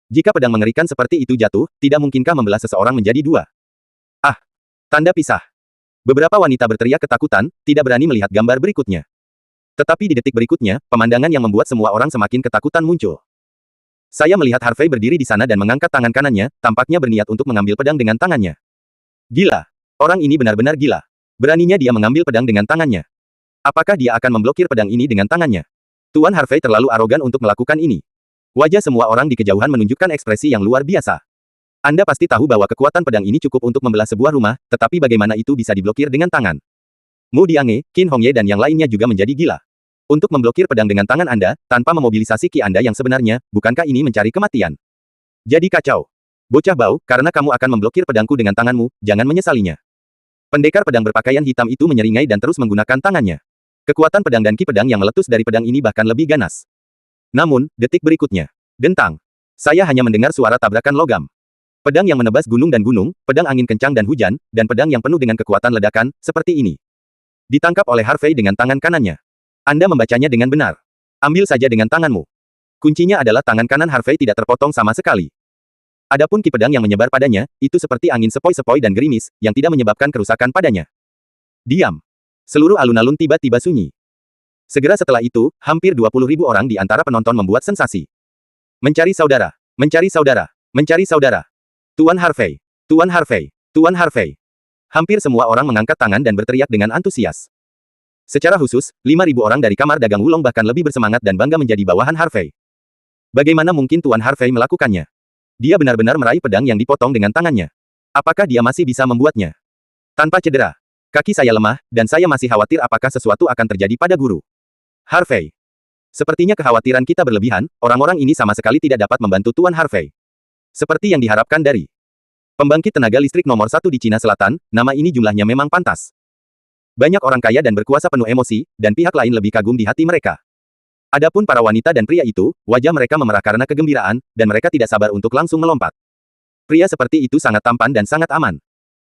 Jika pedang mengerikan seperti itu jatuh, tidak mungkinkah membelah seseorang menjadi 2? Ah! Tanda pisah. Beberapa wanita berteriak ketakutan, tidak berani melihat gambar berikutnya. Tetapi di detik berikutnya, pemandangan yang membuat semua orang semakin ketakutan muncul. Saya melihat Harvey berdiri di sana dan mengangkat tangan kanannya, tampaknya berniat untuk mengambil pedang dengan tangannya. Gila. Orang ini benar-benar gila. Beraninya dia mengambil pedang dengan tangannya. Apakah dia akan memblokir pedang ini dengan tangannya? Tuan Harvey terlalu arogan untuk melakukan ini. Wajah semua orang di kejauhan menunjukkan ekspresi yang luar biasa. Anda pasti tahu bahwa kekuatan pedang ini cukup untuk membelah sebuah rumah, tetapi bagaimana itu bisa diblokir dengan tangan? Mu Diange, Qin Hongye dan yang lainnya juga menjadi gila. Untuk memblokir pedang dengan tangan Anda, tanpa memobilisasi ki Anda yang sebenarnya, bukankah ini mencari kematian? Jadi kacau. Bocah bau, karena kamu akan memblokir pedangku dengan tanganmu, jangan menyesalinya. Pendekar pedang berpakaian hitam itu menyeringai dan terus menggunakan tangannya. Kekuatan pedang dan ki pedang yang meletus dari pedang ini bahkan lebih ganas. Namun, detik berikutnya. Dentang. Saya hanya mendengar suara tabrakan logam. Pedang yang menebas gunung dan gunung, pedang angin kencang dan hujan, dan pedang yang penuh dengan kekuatan ledakan, seperti ini. Ditangkap oleh Harvey dengan tangan kanannya. Anda membacanya dengan benar. Ambil saja dengan tanganmu. Kuncinya adalah tangan kanan Harvey tidak terpotong sama sekali. Adapun ki pedang yang menyebar padanya, itu seperti angin sepoi-sepoi dan gerimis, yang tidak menyebabkan kerusakan padanya. Diam. Seluruh alun-alun tiba-tiba sunyi. Segera setelah itu, hampir 20.000 orang di antara penonton membuat sensasi. Mencari saudara, mencari saudara, mencari saudara. Tuan Harvey, Tuan Harvey, Tuan Harvey. Hampir semua orang mengangkat tangan dan berteriak dengan antusias. Secara khusus, 5.000 orang dari kamar dagang Wulong bahkan lebih bersemangat dan bangga menjadi bawahan Harvey. Bagaimana mungkin Tuan Harvey melakukannya? Dia benar-benar meraih pedang yang dipotong dengan tangannya. Apakah dia masih bisa membuatnya? Tanpa cedera. Kaki saya lemah, dan saya masih khawatir apakah sesuatu akan terjadi pada guru. Harvey. Sepertinya kekhawatiran kita berlebihan, orang-orang ini sama sekali tidak dapat membantu Tuan Harvey. Seperti yang diharapkan dari pembangkit tenaga listrik nomor 1 di Cina Selatan, nama ini jumlahnya memang pantas. Banyak orang kaya dan berkuasa penuh emosi, dan pihak lain lebih kagum di hati mereka. Adapun para wanita dan pria itu, wajah mereka memerah karena kegembiraan, dan mereka tidak sabar untuk langsung melompat. Pria seperti itu sangat tampan dan sangat aman.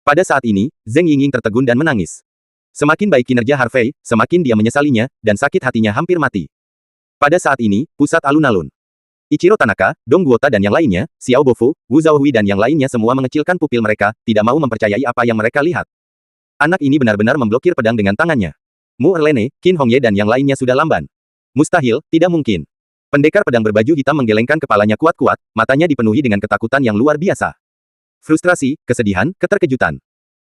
Pada saat ini, Zheng Yingying tertegun dan menangis. Semakin baik kinerja Harvey, semakin dia menyesalinya, dan sakit hatinya hampir mati. Pada saat ini, pusat alun-alun. Ichiro Tanaka, Dong Guota dan yang lainnya, Xiao Bofu, Wu Zhaohui dan yang lainnya semua mengecilkan pupil mereka, tidak mau mempercayai apa yang mereka lihat. Anak ini benar-benar memblokir pedang dengan tangannya. Mu Erlene, Qin Hongye dan yang lainnya sudah lamban. Mustahil, tidak mungkin. Pendekar pedang berbaju hitam menggelengkan kepalanya kuat-kuat, matanya dipenuhi dengan ketakutan yang luar biasa. Frustrasi, kesedihan, keterkejutan.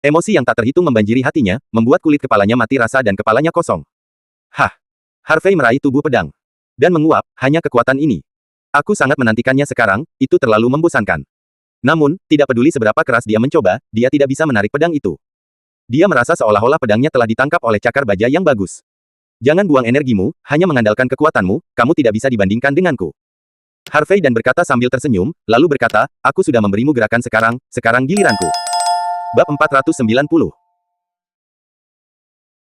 Emosi yang tak terhitung membanjiri hatinya, membuat kulit kepalanya mati rasa dan kepalanya kosong. Hah! Harvey meraih tubuh pedang. Dan menguap, hanya kekuatan ini. Aku sangat menantikannya sekarang, itu terlalu membosankan. Namun, tidak peduli seberapa keras dia mencoba, dia tidak bisa menarik pedang itu. Dia merasa seolah-olah pedangnya telah ditangkap oleh cakar baja yang bagus. Jangan buang energimu, hanya mengandalkan kekuatanmu, kamu tidak bisa dibandingkan denganku. Harvey dan berkata sambil tersenyum, lalu berkata, aku sudah memberimu gerakan sekarang giliranku. Bab 490.